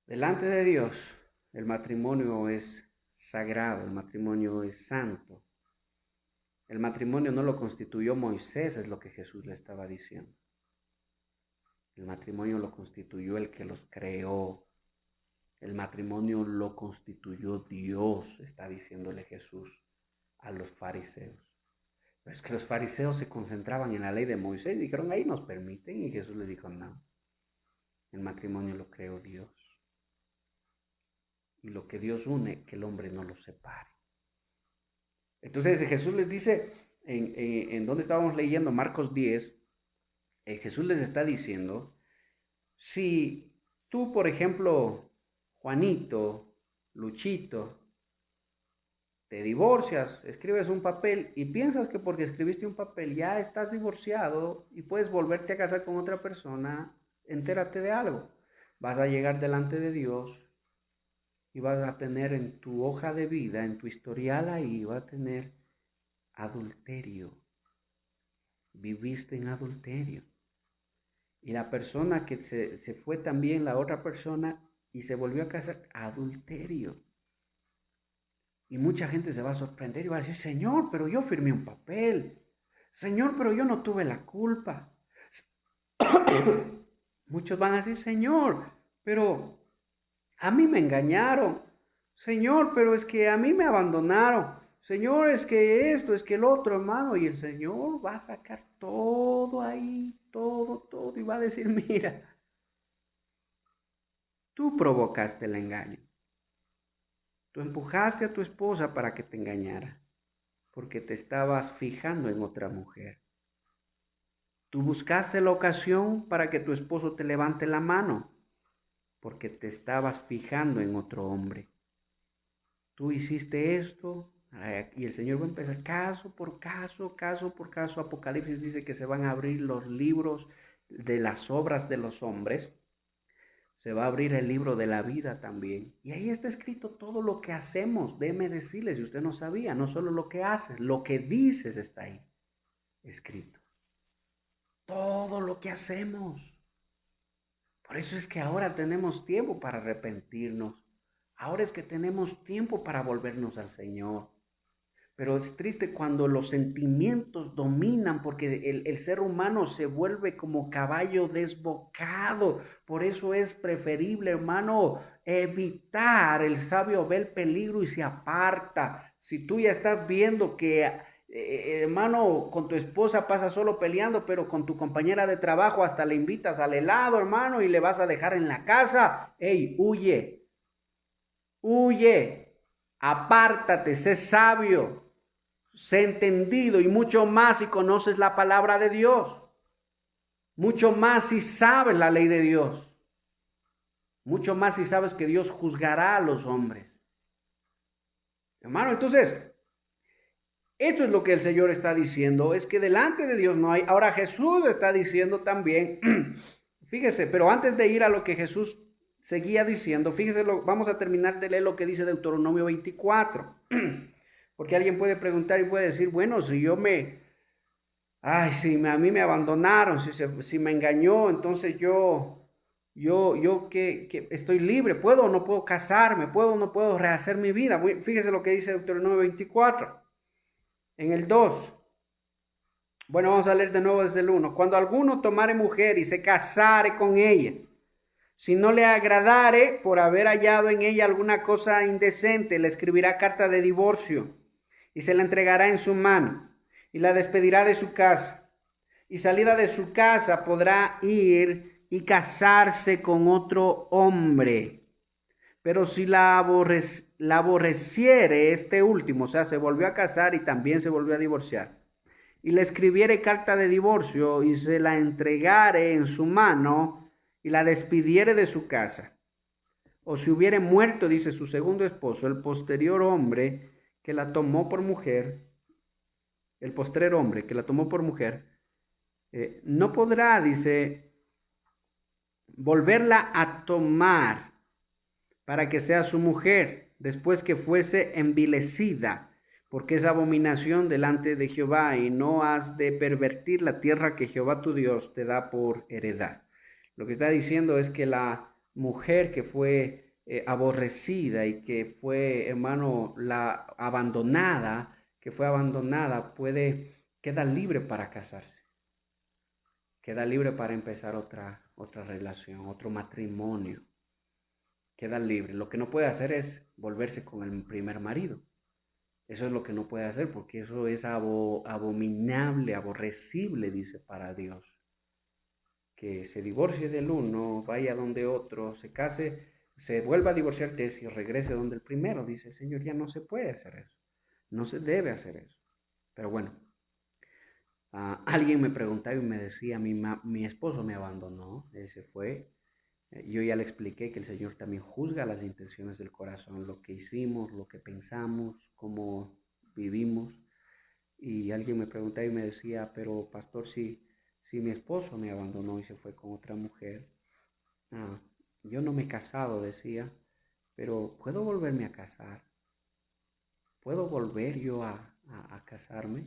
Delante de Dios, el matrimonio es sagrado, el matrimonio es santo. El matrimonio no lo constituyó Moisés, es lo que Jesús le estaba diciendo. El matrimonio lo constituyó el que los creó. El matrimonio lo constituyó Dios, está diciéndole Jesús a los fariseos. Pero es que los fariseos se concentraban en la ley de Moisés y dijeron, ahí nos permiten. Y Jesús les dijo, no, el matrimonio lo creó Dios. Y lo que Dios une, que el hombre no lo separe. Entonces Jesús les dice, en donde estábamos leyendo, Marcos 10, Jesús les está diciendo, si tú, por ejemplo, Juanito, Luchito, te divorcias, escribes un papel y piensas que porque escribiste un papel ya estás divorciado y puedes volverte a casar con otra persona, entérate de algo. Vas a llegar delante de Dios y vas a tener en tu hoja de vida, en tu historial ahí, vas a tener adulterio. Viviste en adulterio. Y la persona que se fue también, la otra persona, y se volvió a casar, adulterio. Y mucha gente se va a sorprender y va a decir, Señor, pero yo firmé un papel. Señor, pero yo no tuve la culpa. Muchos van a decir, Señor, pero a mí me engañaron. Señor, pero es que a mí me abandonaron. Señor, es que esto, es que el otro, hermano. Y el Señor va a sacar todo ahí, todo. Y va a decir, mira, tú provocaste el engaño. Tú empujaste a tu esposa para que te engañara, porque te estabas fijando en otra mujer. Tú buscaste la ocasión para que tu esposo te levante la mano, porque te estabas fijando en otro hombre. Tú hiciste esto, y el Señor va a empezar caso por caso. Apocalipsis dice que se van a abrir los libros de las obras de los hombres. Se va a abrir el libro de la vida también. Y ahí está escrito todo lo que hacemos. Déjeme decirles, si usted no sabía, no solo lo que haces, lo que dices está ahí escrito. Todo lo que hacemos. Por eso es que ahora tenemos tiempo para arrepentirnos. Ahora es que tenemos tiempo para volvernos al Señor. Pero es triste cuando los sentimientos dominan, porque el ser humano se vuelve como caballo desbocado. Por eso es preferible, hermano, evitar. El sabio ve el peligro y se aparta. Si tú ya estás viendo que, hermano, con tu esposa pasa solo peleando, pero con tu compañera de trabajo hasta le invitas al helado, hermano, y le vas a dejar en la casa, ¡ey, huye! Huye, apártate, sé sabio. Sé entendido y mucho más si conoces la palabra de Dios. Mucho más si sabes la ley de Dios. Mucho más si sabes que Dios juzgará a los hombres. Hermano, entonces, esto es lo que el Señor está diciendo, es que delante de Dios no hay. Ahora Jesús está diciendo también, fíjese, pero antes de ir a lo que Jesús seguía diciendo, fíjese, vamos a terminar de leer lo que dice Deuteronomio 24. Porque alguien puede preguntar y puede decir, bueno, si a mí me abandonaron, si me engañó, entonces yo que estoy libre, ¿puedo o no puedo casarme? ¿Puedo o no puedo rehacer mi vida? Fíjese lo que dice Deuteronomio 24, en el 2. Bueno, vamos a leer de nuevo desde el 1. Cuando alguno tomare mujer y se casare con ella, si no le agradare por haber hallado en ella alguna cosa indecente, le escribirá carta de divorcio y se la entregará en su mano y la despedirá de su casa. Y salida de su casa podrá ir y casarse con otro hombre. Pero si la aborreciere este último, o sea, se volvió a casar y también se volvió a divorciar, y le escribiere carta de divorcio y se la entregare en su mano y la despidiere de su casa, o si hubiere muerto, dice su segundo esposo, el posterior hombre que la tomó por mujer, el postrer hombre que la tomó por mujer, no podrá, dice, volverla a tomar para que sea su mujer, después que fuese envilecida, porque es abominación delante de Jehová, y no has de pervertir la tierra que Jehová tu Dios te da por heredad. Lo que está diciendo es que la mujer que fue aborrecida y que fue, hermano, la abandonada, que fue abandonada, queda libre para casarse, queda libre para empezar otra relación, otro matrimonio. Queda libre. Lo que no puede hacer es volverse con el primer marido. Eso es lo que no puede hacer porque eso es abominable, aborrecible, dice, para Dios. Que se divorcie del uno, vaya donde otro, se case, se vuelva a divorciar de ese y regrese donde el primero. Dice el Señor, ya no se puede hacer eso. No se debe hacer eso. Pero bueno, alguien me preguntaba y me decía, mi esposo me abandonó, él se fue. Yo ya le expliqué que el Señor también juzga las intenciones del corazón, lo que hicimos, lo que pensamos, cómo vivimos. Y alguien me preguntaba y me decía, pero pastor, si mi esposo me abandonó y se fue con otra mujer, ah, yo no me he casado, decía, pero ¿puedo volverme a casar? ¿Puedo volver yo a casarme?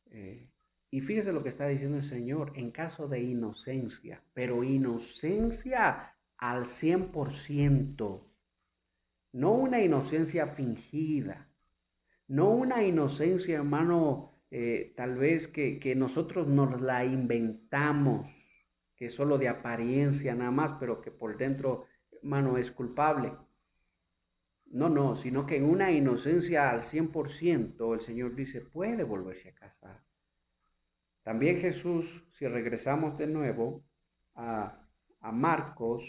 Eh, y fíjese lo que está diciendo el Señor, en caso de inocencia, pero inocencia al 100%, no una inocencia fingida, no una inocencia, hermano, tal vez que nosotros nos la inventamos, que es solo de apariencia nada más, pero que por dentro, hermano, es culpable. No, no, sino que en una inocencia al 100%, el Señor dice, puede volverse a casar. También Jesús, si regresamos de nuevo a Marcos,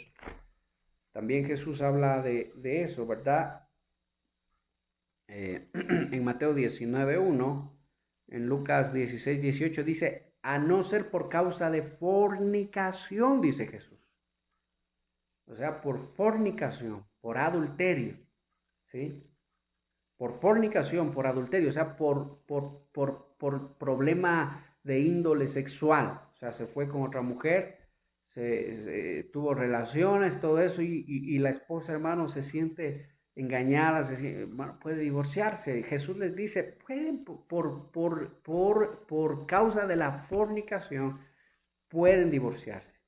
también Jesús habla de eso, ¿verdad? En Mateo 19:1, en Lucas 16:18 dice, a no ser por causa de fornicación, dice Jesús. O sea, por fornicación, por adulterio, ¿sí? Por fornicación, por adulterio, o sea, por problema de índole sexual. O sea, se fue con otra mujer, tuvo relaciones, todo eso, y la esposa, hermano, se siente engañada, bueno, puede divorciarse. Jesús les dice, pueden, por causa de la fornicación, pueden divorciarse.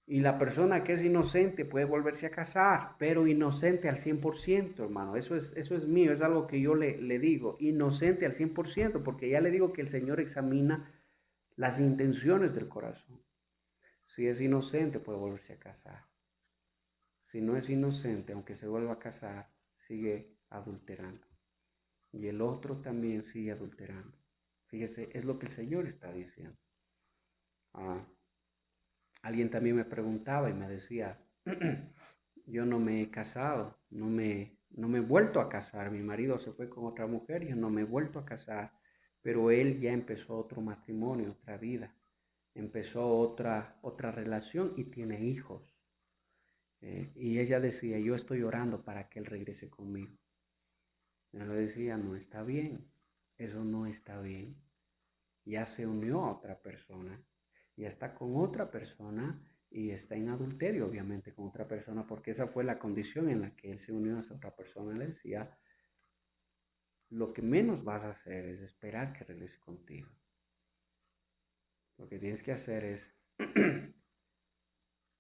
Y la persona que es inocente puede volverse a casar, pero inocente al 100%, hermano. Eso es mío, es algo que yo le digo, inocente al 100%, porque ya le digo que el Señor examina las intenciones del corazón. Si es inocente, puede volverse a casar. Si no es inocente, aunque se vuelva a casar, sigue adulterando. Y el otro también sigue adulterando. Fíjese, es lo que el Señor está diciendo. Alguien también me preguntaba y me decía, yo no me he casado, no me he vuelto a casar. Mi marido se fue con otra mujer, yo no me he vuelto a casar, pero él ya empezó otro matrimonio, otra vida, empezó otra relación y tiene hijos. Y ella decía, yo estoy orando para que él regrese conmigo. Yo le decía, no está bien, eso no está bien. Ya se unió a otra persona, ya está con otra persona y está en adulterio, obviamente, con otra persona, porque esa fue la condición en la que él se unió a esa otra persona. Le decía, lo que menos vas a hacer es esperar que regrese contigo. Lo que tienes que hacer es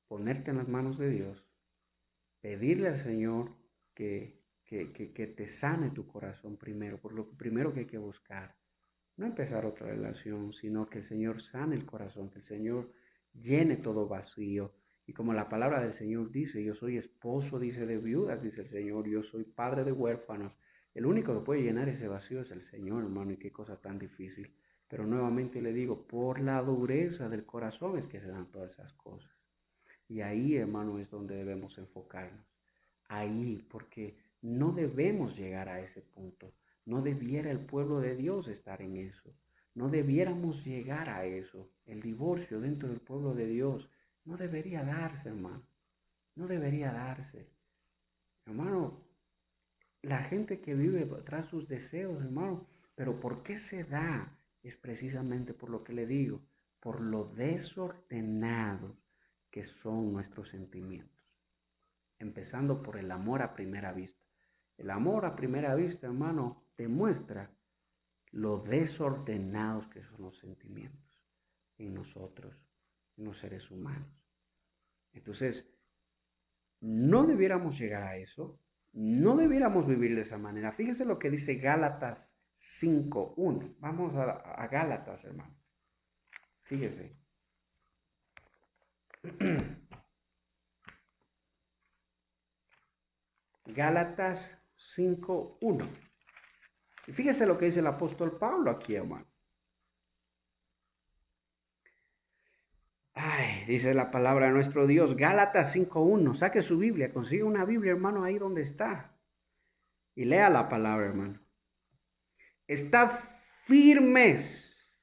ponerte en las manos de Dios, pedirle al Señor que te sane tu corazón primero, por lo primero que hay que buscar. No empezar otra relación, sino que el Señor sane el corazón, que el Señor llene todo vacío. Y como la palabra del Señor dice, yo soy esposo, dice, de viudas, dice el Señor, yo soy padre de huérfanos. El único que puede llenar ese vacío es el Señor, hermano, y qué cosa tan difícil. Pero nuevamente le digo, por la dureza del corazón es que se dan todas esas cosas. Y ahí, hermano, es donde debemos enfocarnos. Ahí, porque no debemos llegar a ese punto. No debiera el pueblo de Dios estar en eso. No debiéramos llegar a eso. El divorcio dentro del pueblo de Dios no debería darse, hermano. No debería darse. Hermano, la gente que vive tras sus deseos, hermano, pero ¿por qué se da? Es precisamente por lo que le digo, por lo desordenados que son nuestros sentimientos. Empezando por el amor a primera vista. El amor a primera vista, hermano, demuestra lo desordenados que son los sentimientos en nosotros, en los seres humanos. Entonces, no debiéramos llegar a eso, no debiéramos vivir de esa manera. Fíjese lo que dice Gálatas 5:1. Vamos a Gálatas, hermano. Fíjese. Gálatas 5:1. Y fíjese lo que dice el apóstol Pablo aquí, hermano. Ay, dice la palabra de nuestro Dios, Gálatas 5:1. Saque su Biblia, consigue una Biblia, hermano, ahí donde está. Y lea la palabra, hermano. Estad firmes,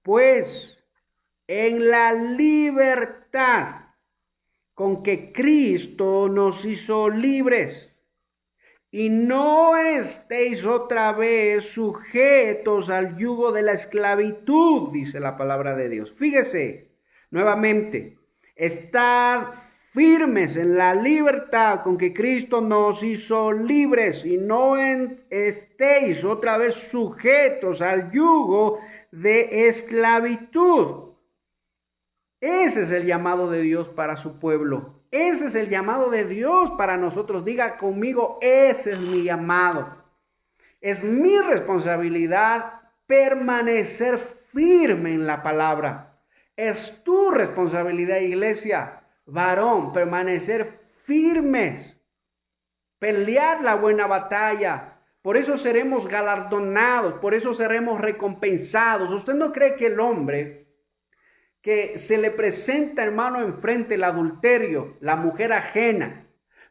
pues, en la libertad con que Cristo nos hizo libres. Y no estéis otra vez sujetos al yugo de la esclavitud, dice la palabra de Dios. Fíjese, nuevamente, estad firmes en la libertad con que Cristo nos hizo libres y no estéis otra vez sujetos al yugo de esclavitud. Ese es el llamado de Dios para su pueblo. Ese es el llamado de Dios para nosotros. Diga conmigo, ese es mi llamado. Es mi responsabilidad permanecer firme en la palabra. Es tu responsabilidad, iglesia, varón, permanecer firmes. Pelear la buena batalla. Por eso seremos galardonados, por eso seremos recompensados. ¿Usted no cree que el hombre que se le presenta, hermano, enfrente el adulterio, la mujer ajena,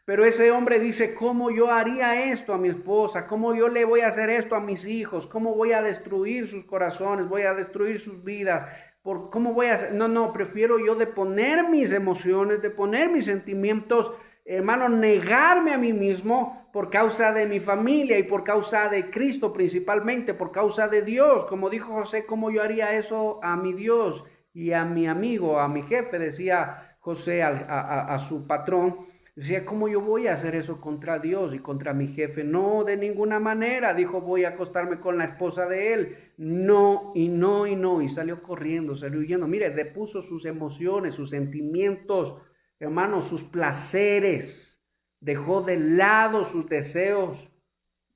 pero ese hombre dice, ¿cómo yo haría esto a mi esposa? ¿Cómo yo le voy a hacer esto a mis hijos? ¿Cómo voy a destruir sus corazones? ¿Voy a destruir sus vidas? ¿Cómo voy a hacer? No, prefiero yo deponer mis emociones, deponer mis sentimientos, hermano, negarme a mí mismo por causa de mi familia y por causa de Cristo principalmente, por causa de Dios. Como dijo José, ¿cómo yo haría eso a mi Dios y a mi amigo, a mi jefe? Decía José a su patrón. Decía, ¿cómo yo voy a hacer eso contra Dios y contra mi jefe? No, de ninguna manera. Dijo, voy a acostarme con la esposa de él. No, y no, y no. Y salió corriendo, salió huyendo. Mire, depuso sus emociones, sus sentimientos, hermanos, sus placeres. Dejó de lado sus deseos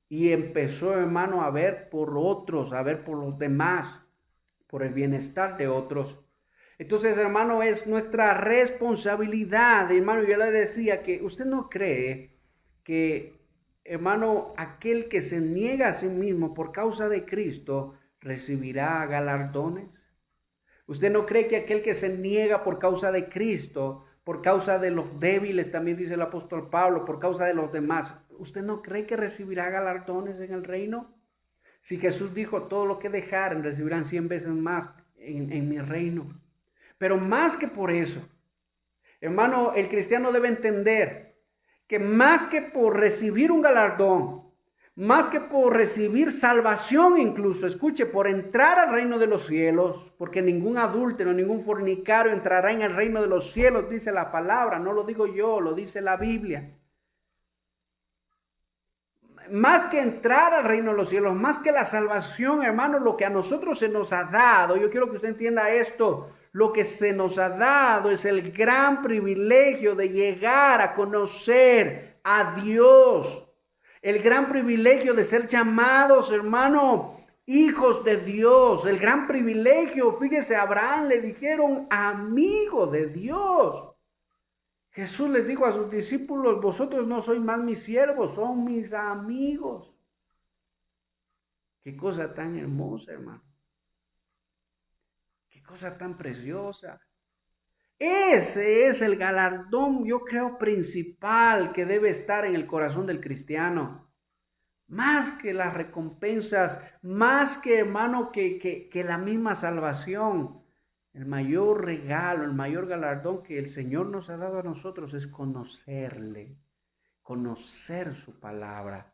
y empezó, hermano, a ver por otros, a ver por los demás, por el bienestar de otros. Entonces, hermano, es nuestra responsabilidad, hermano. Yo le decía que usted no cree que, hermano, aquel que se niega a sí mismo por causa de Cristo recibirá galardones. Usted no cree que aquel que se niega por causa de Cristo, por causa de los débiles, también dice el apóstol Pablo, por causa de los demás, ¿usted no cree que recibirá galardones en el reino? Si Jesús dijo, todo lo que dejaren recibirán 100 veces más en mi reino. Pero más que por eso, hermano, el cristiano debe entender que más que por recibir un galardón, más que por recibir salvación incluso, escuche, por entrar al reino de los cielos, porque ningún adúltero, ningún fornicario entrará en el reino de los cielos, dice la palabra, no lo digo yo, lo dice la Biblia. Más que entrar al reino de los cielos, más que la salvación, hermano, lo que a nosotros se nos ha dado, yo quiero que usted entienda esto, lo que se nos ha dado es el gran privilegio de llegar a conocer a Dios, el gran privilegio de ser llamados, hermano, hijos de Dios, el gran privilegio, fíjese, a Abraham le dijeron amigo de Dios. Jesús les dijo a sus discípulos, vosotros no sois más mis siervos, son mis amigos. Qué cosa tan hermosa, hermano. Qué cosa tan preciosa. Ese es el galardón, yo creo, principal que debe estar en el corazón del cristiano. Más que las recompensas, más que, hermano, que la misma salvación. El mayor regalo, el mayor galardón que el Señor nos ha dado a nosotros es conocerle, conocer su palabra,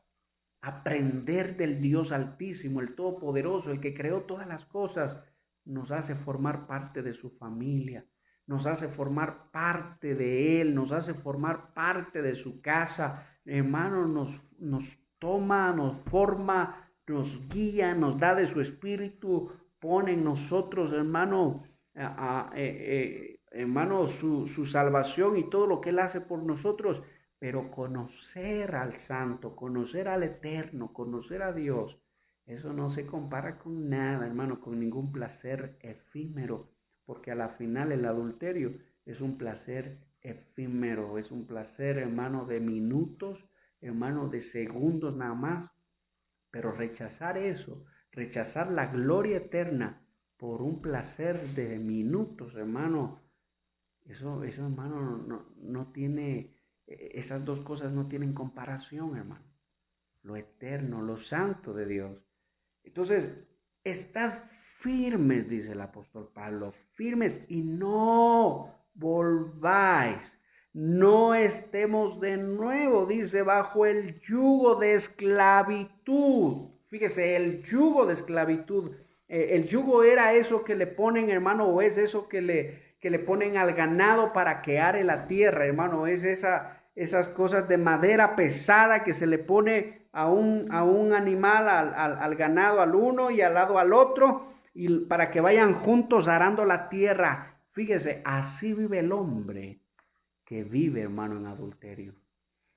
aprender del Dios Altísimo, el Todopoderoso, el que creó todas las cosas, nos hace formar parte de su familia, nos hace formar parte de Él, nos hace formar parte de su casa. Hermano, nos toma, nos forma, nos guía, nos da de su espíritu, pone en nosotros, hermano, hermano, su salvación y todo lo que Él hace por nosotros, pero conocer al Santo, conocer al Eterno, conocer a Dios, eso no se compara con nada, hermano, con ningún placer efímero, porque a la final el adulterio es un placer efímero, es un placer, hermano, de minutos, hermano, de segundos nada más. Pero rechazar eso, rechazar la gloria eterna por un placer de minutos, hermano, eso hermano, no tiene, esas dos cosas no tienen comparación, hermano. Lo eterno, lo santo de Dios. Entonces, estad firmes, dice el apóstol Pablo, firmes y no volváis. No estemos de nuevo, dice, bajo el yugo de esclavitud. Fíjese, el yugo de esclavitud. El yugo era eso que le ponen, hermano, o es eso que le ponen al ganado para que are la tierra, hermano. Es esas cosas de madera pesada que se le pone a un animal, al ganado, al uno y al lado al otro, y para que vayan juntos arando la tierra. Fíjese, así vive el hombre que vive, hermano, en adulterio.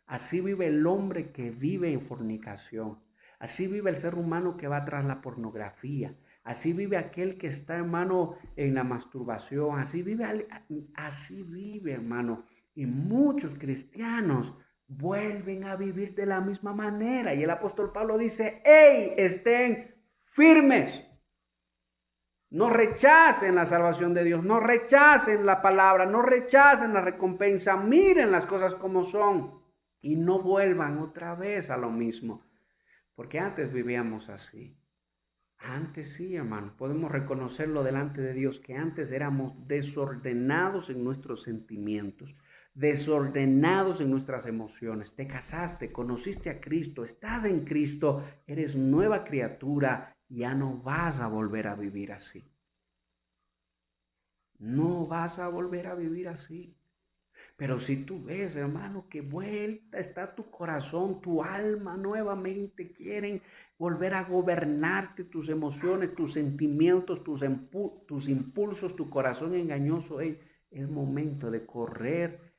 Así vive el hombre que vive en fornicación. Así vive el ser humano que va tras la pornografía. Así vive aquel que está, hermano, en la masturbación. Así vive, hermano. Y muchos cristianos vuelven a vivir de la misma manera. Y el apóstol Pablo dice, ¡hey! Estén firmes. No rechacen la salvación de Dios, no rechacen la palabra, no rechacen la recompensa, miren las cosas como son y no vuelvan otra vez a lo mismo, porque antes vivíamos así. Antes sí, hermano, podemos reconocerlo delante de Dios, que antes éramos desordenados en nuestros sentimientos, desordenados en nuestras emociones. Te casaste, conociste a Cristo, estás en Cristo, eres nueva criatura. Ya no vas a volver a vivir así. No vas a volver a vivir así. Pero si tú ves, hermano, que vuelta está tu corazón, tu alma nuevamente quieren volver a gobernarte tus emociones, tus sentimientos, tus impulsos, tu corazón engañoso, es momento de correr,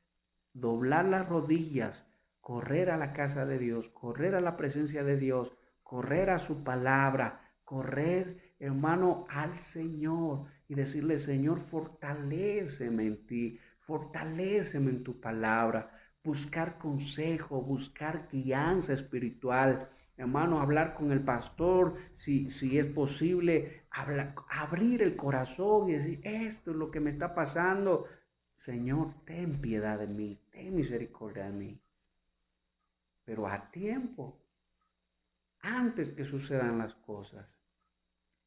doblar las rodillas, correr a la casa de Dios, correr a la presencia de Dios, correr a su palabra, correr, hermano, al Señor y decirle, Señor, fortaléceme en ti, fortaléceme en tu palabra, buscar consejo, buscar guianza espiritual, hermano, hablar con el pastor, si es posible, abrir el corazón y decir, esto es lo que me está pasando, Señor, ten piedad de mí, ten misericordia de mí, pero a tiempo, antes que sucedan las cosas.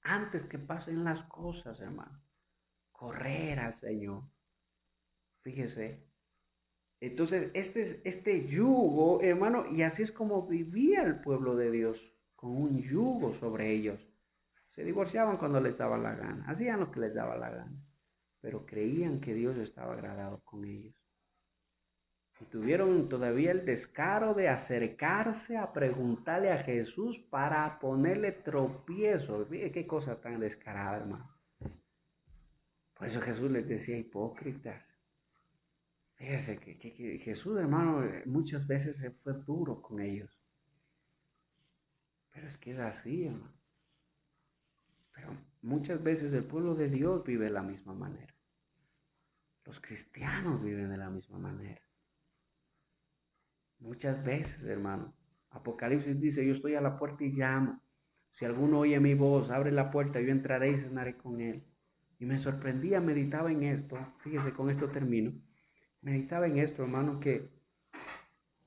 Antes que pasen las cosas, hermano. Correr al Señor. Fíjese. Entonces, este yugo, hermano, y así es como vivía el pueblo de Dios, con un yugo sobre ellos. Se divorciaban cuando les daba la gana, hacían lo que les daba la gana, pero creían que Dios estaba agradado con ellos. Y tuvieron todavía el descaro de acercarse a preguntarle a Jesús para ponerle tropiezo. Mire qué cosa tan descarada, hermano. Por eso Jesús les decía hipócritas. Fíjese que Jesús, hermano, muchas veces se fue duro con ellos. Pero es que es así, hermano. Pero muchas veces el pueblo de Dios vive de la misma manera. Los cristianos viven de la misma manera. Muchas veces, hermano. Apocalipsis dice, yo estoy a la puerta y llamo. Si alguno oye mi voz, abre la puerta, yo entraré y cenaré con él. Y me sorprendía, meditaba en esto. Fíjese, con esto termino. Meditaba en esto, hermano, que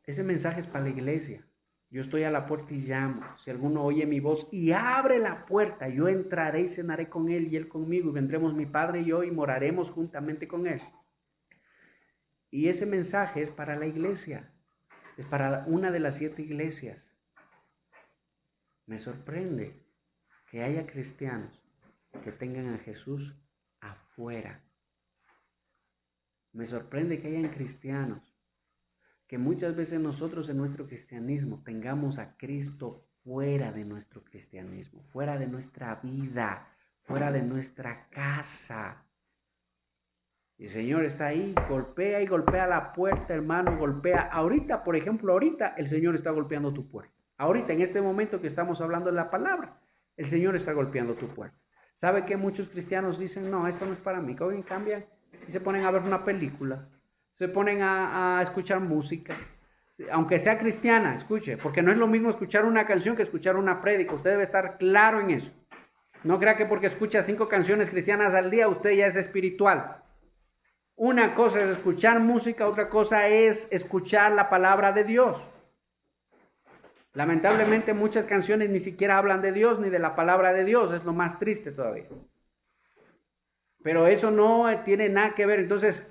ese mensaje es para la iglesia. Yo estoy a la puerta y llamo. Si alguno oye mi voz y abre la puerta, yo entraré y cenaré con él y él conmigo. Y vendremos mi Padre y yo y moraremos juntamente con él. Y ese mensaje es para la iglesia. Es para una de las 7 iglesias. Me sorprende que haya cristianos que tengan a Jesús afuera. Me sorprende que hayan cristianos que muchas veces nosotros en nuestro cristianismo tengamos a Cristo fuera de nuestro cristianismo, fuera de nuestra vida, fuera de nuestra casa. Y el Señor está ahí, golpea y golpea la puerta, hermano, golpea. Ahorita, por ejemplo, ahorita el Señor está golpeando tu puerta. Ahorita, en este momento que estamos hablando de la palabra, el Señor está golpeando tu puerta. ¿Sabe que muchos cristianos dicen, no, esto no es para mí? Que hoy cambian, y se ponen a ver una película, se ponen a escuchar música, aunque sea cristiana, escuche, porque no es lo mismo escuchar una canción que escuchar una prédica. Usted debe estar claro en eso. No crea que porque escucha 5 canciones cristianas al día usted ya es espiritual. Una cosa es escuchar música, otra cosa es escuchar la palabra de Dios. Lamentablemente muchas canciones ni siquiera hablan de Dios ni de la palabra de Dios, es lo más triste todavía. Pero eso no tiene nada que ver. Entonces,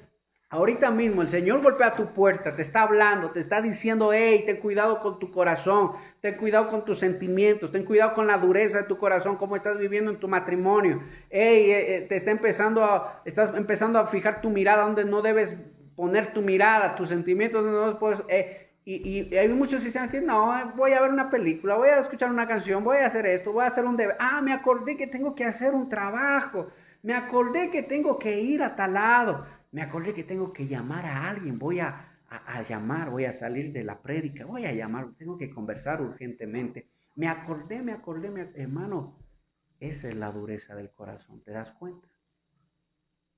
ahorita mismo el Señor golpea tu puerta, te está hablando, te está diciendo, hey, ten cuidado con tu corazón, ten cuidado con tus sentimientos, ten cuidado con la dureza de tu corazón, cómo estás viviendo en tu matrimonio. Hey, estás empezando a fijar tu mirada donde no debes poner tu mirada, tus sentimientos donde no debes poner, y hay muchos cristianos que no, voy a ver una película, voy a escuchar una canción, voy a hacer esto, voy a hacer un deber. Me acordé que tengo que hacer un trabajo. Me acordé que tengo que ir a tal lado. Me acordé que tengo que llamar a alguien. Voy a llamar, voy a salir de la prédica. Voy a llamar, tengo que conversar urgentemente. Me acordé, hermano. Esa es la dureza del corazón. ¿Te das cuenta?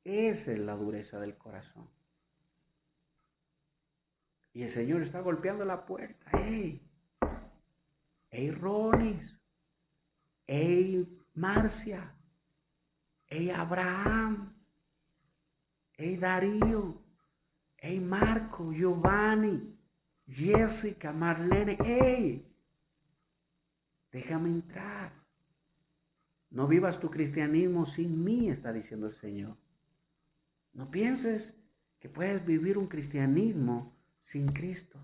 Esa es la dureza del corazón. Y el Señor está golpeando la puerta. ¡Hey! ¡Hey, Ronis! ¡Hey, Marcia! ¡Hey, Abraham! ¡Hey, Darío! ¡Hey, Marco! Giovanni! Jessica, Marlene! ¡Hey! Déjame entrar. No vivas tu cristianismo sin mí, está diciendo el Señor. No pienses que puedes vivir un cristianismo sin Cristo.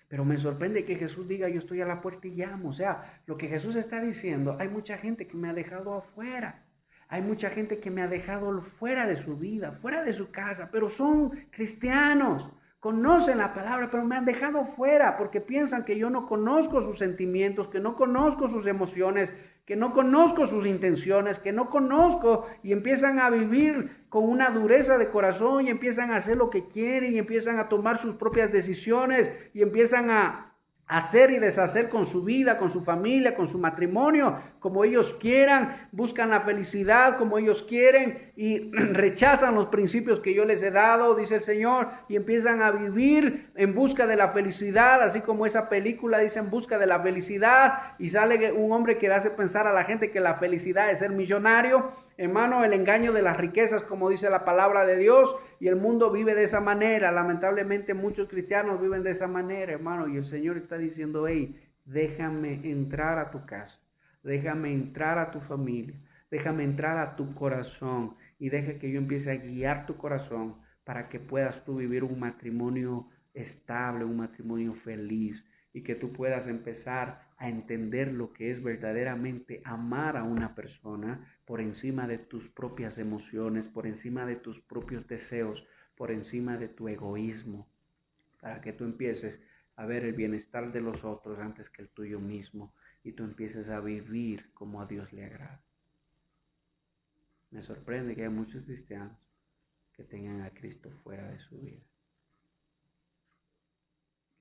Pero me sorprende que Jesús diga, yo estoy a la puerta y llamo. O sea, lo que Jesús está diciendo, hay mucha gente que me ha dejado afuera. Hay mucha gente que me ha dejado fuera de su vida, fuera de su casa, pero son cristianos, conocen la palabra, pero me han dejado fuera porque piensan que yo no conozco sus sentimientos, que no conozco sus emociones, que no conozco sus intenciones, que no conozco, y empiezan a vivir con una dureza de corazón y empiezan a hacer lo que quieren y empiezan a tomar sus propias decisiones y empiezan a hacer y deshacer con su vida, con su familia, con su matrimonio, como ellos quieran, buscan la felicidad como ellos quieren y rechazan los principios que yo les he dado, dice el Señor, y empiezan a vivir en busca de la felicidad, así como esa película dice en busca de la felicidad, y sale un hombre que hace pensar a la gente que la felicidad es ser millonario. Hermano, el engaño de las riquezas, como dice la palabra de Dios, y el mundo vive de esa manera. Lamentablemente muchos cristianos viven de esa manera, hermano, y el Señor está diciendo, hey, déjame entrar a tu casa, déjame entrar a tu familia, déjame entrar a tu corazón y deja que yo empiece a guiar tu corazón para que puedas tú vivir un matrimonio estable, un matrimonio feliz, y que tú puedas empezar a entender lo que es verdaderamente amar a una persona por encima de tus propias emociones, por encima de tus propios deseos, por encima de tu egoísmo, para que tú empieces a ver el bienestar de los otros antes que el tuyo mismo y tú empieces a vivir como a Dios le agrada. Me sorprende que hay muchos cristianos que tengan a Cristo fuera de su vida.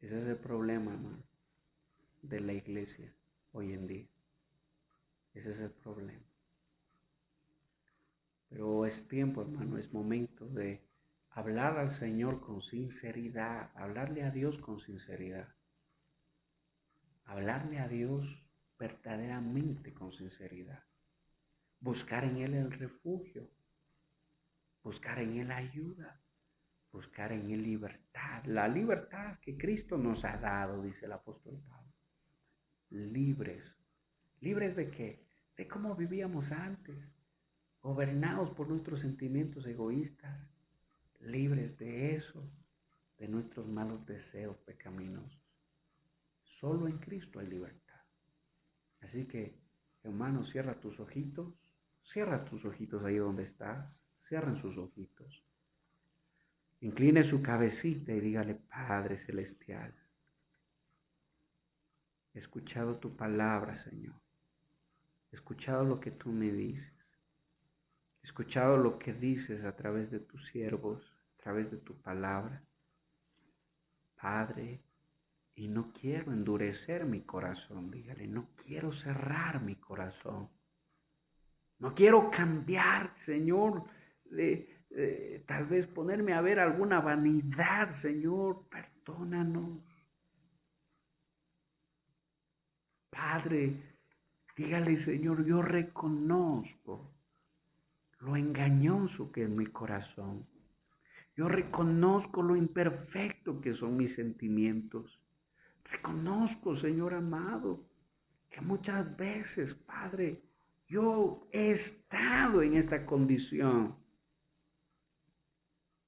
Ese es el problema, hermano, de la iglesia hoy en día. Ese es el problema. Pero es tiempo, hermano, es momento de hablar al Señor con sinceridad, hablarle a Dios con sinceridad, hablarle a Dios verdaderamente con sinceridad, buscar en Él el refugio, buscar en Él ayuda, buscar en Él libertad, la libertad que Cristo nos ha dado, dice el apóstol Pablo. Libres. ¿Libres de qué? De cómo vivíamos antes, gobernados por nuestros sentimientos egoístas, libres de eso, de nuestros malos deseos pecaminosos. Solo en Cristo hay libertad. Así que, hermano, cierra tus ojitos ahí donde estás, cierren sus ojitos. Incline su cabecita y dígale, Padre Celestial, he escuchado tu palabra, Señor. He escuchado lo que tú me dices. He escuchado lo que dices a través de tus siervos, a través de tu palabra. Padre, y no quiero endurecer mi corazón, dígale, no quiero cerrar mi corazón. No quiero cambiar, Señor, tal vez ponerme a ver alguna vanidad, Señor, perdónanos. Padre, dígale, Señor, yo reconozco lo engañoso que es mi corazón. Yo reconozco lo imperfecto que son mis sentimientos. Reconozco, Señor amado, que muchas veces, Padre, yo he estado en esta condición,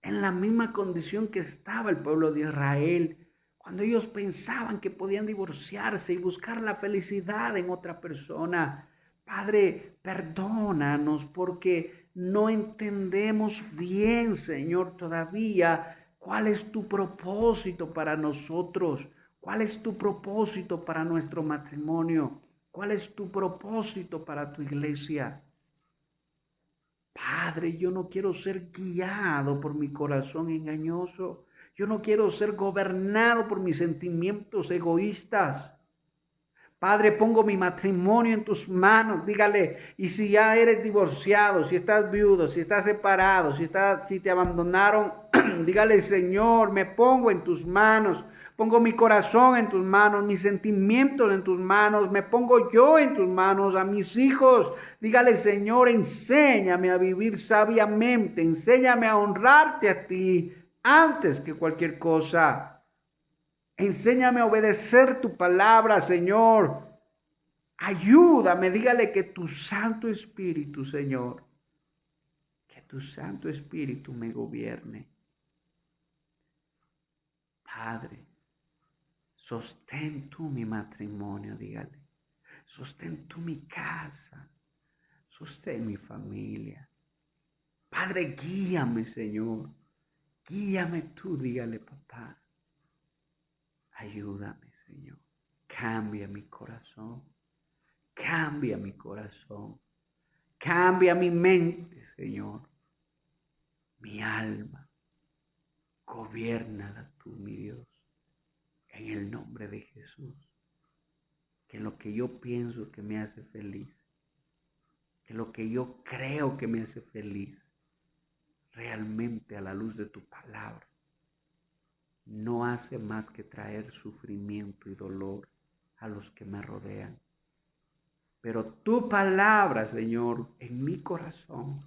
en la misma condición que estaba el pueblo de Israel, cuando ellos pensaban que podían divorciarse y buscar la felicidad en otra persona. Padre, perdónanos porque no entendemos bien, Señor, todavía cuál es tu propósito para nosotros, cuál es tu propósito para nuestro matrimonio, cuál es tu propósito para tu iglesia. Padre, yo no quiero ser guiado por mi corazón engañoso. Yo no quiero ser gobernado por mis sentimientos egoístas. Padre, pongo mi matrimonio en tus manos. Dígale, y si ya eres divorciado, si estás viudo, si estás separado, si te abandonaron, dígale, Señor, me pongo en tus manos. Pongo mi corazón en tus manos, mis sentimientos en tus manos, me pongo yo en tus manos, a mis hijos. Dígale, Señor, enséñame a vivir sabiamente, enséñame a honrarte a ti antes que cualquier cosa. Enséñame a obedecer tu palabra, Señor. Ayúdame, dígale que tu Santo Espíritu, Señor, que tu Santo Espíritu me gobierne. Padre, sostén tú mi matrimonio, dígale. Sostén tú mi casa. Sostén mi familia. Padre, guíame, Señor. Guíame tú, dígale, papá. Ayúdame, Señor. Cambia mi corazón. Cambia mi corazón. Cambia mi mente, Señor. Mi alma. Gobiérnala tú, mi Dios. En el nombre de Jesús. Que lo que yo pienso que me hace feliz, que lo que yo creo que me hace feliz, realmente a la luz de tu palabra, no hace más que traer sufrimiento y dolor a los que me rodean. Pero tu palabra, Señor, en mi corazón,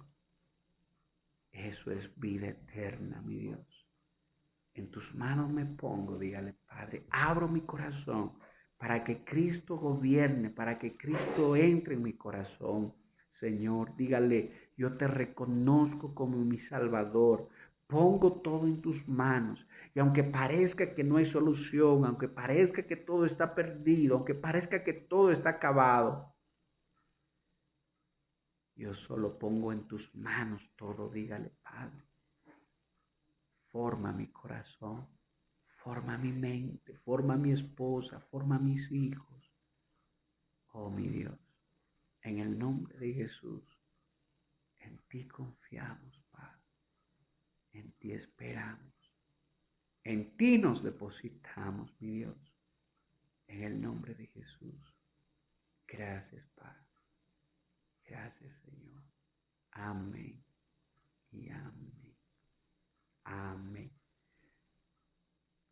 eso es vida eterna, mi Dios. En tus manos me pongo, dígale, Padre, abro mi corazón para que Cristo gobierne, para que Cristo entre en mi corazón. Señor, dígale, yo te reconozco como mi Salvador. Pongo todo en tus manos. Y aunque parezca que no hay solución, aunque parezca que todo está perdido, aunque parezca que todo está acabado, yo solo pongo en tus manos todo. Dígale, Padre, forma mi corazón. Forma mi mente, forma mi esposa, forma mis hijos. Oh, mi Dios, en el nombre de Jesús, en ti confiamos, Padre. En ti esperamos. En ti nos depositamos, mi Dios. En el nombre de Jesús. Gracias, Padre. Gracias, Señor. Amén y amén. Amén.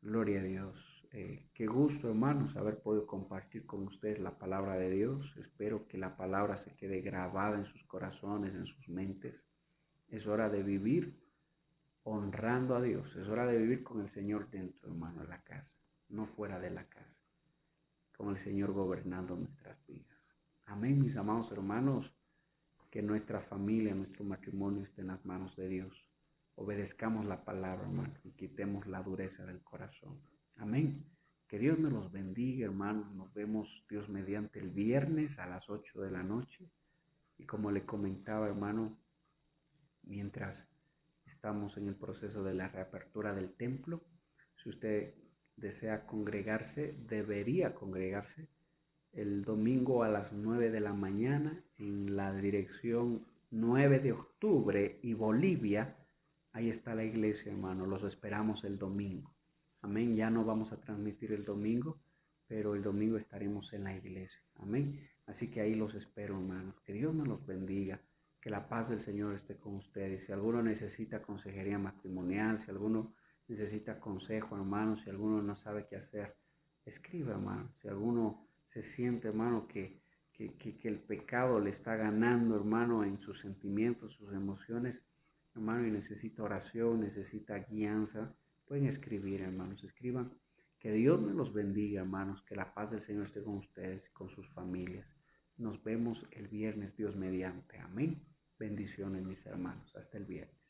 Gloria a Dios. Qué gusto, hermanos, haber podido compartir con ustedes la palabra de Dios. Espero que la palabra se quede grabada en sus corazones, en sus mentes. Es hora de vivir honrando a Dios. Es hora de vivir con el Señor dentro, hermano, de la casa, no fuera de la casa. Con el Señor gobernando nuestras vidas. Amén, mis amados hermanos. Que nuestra familia, nuestro matrimonio esté en las manos de Dios. Obedezcamos la palabra, hermano, y quitemos la dureza del corazón. Amén. Que Dios me los bendiga, hermanos. Nos vemos, Dios mediante, el viernes a las 8 de la noche. Y como le comentaba, hermano, mientras estamos en el proceso de la reapertura del templo, si usted desea congregarse, debería congregarse el domingo a las 9 de la mañana en la dirección 9 de octubre y Bolivia. Ahí está la iglesia, hermano. Los esperamos el domingo. Amén. Ya no vamos a transmitir el domingo, pero el domingo estaremos en la iglesia. Amén. Así que ahí los espero, hermanos. Que Dios me los bendiga. Que la paz del Señor esté con ustedes. Si alguno necesita consejería matrimonial, si alguno necesita consejo, hermano, si alguno no sabe qué hacer, escriba, hermano. Si alguno se siente, hermano, que el pecado le está ganando, hermano, en sus sentimientos, sus emociones, hermano, y necesita oración, necesita guianza, pueden escribir, hermanos, escriban. Que Dios me los bendiga, hermanos, que la paz del Señor esté con ustedes y con sus familias. Nos vemos el viernes, Dios mediante. Amén. Bendiciones, mis hermanos. Hasta el viernes.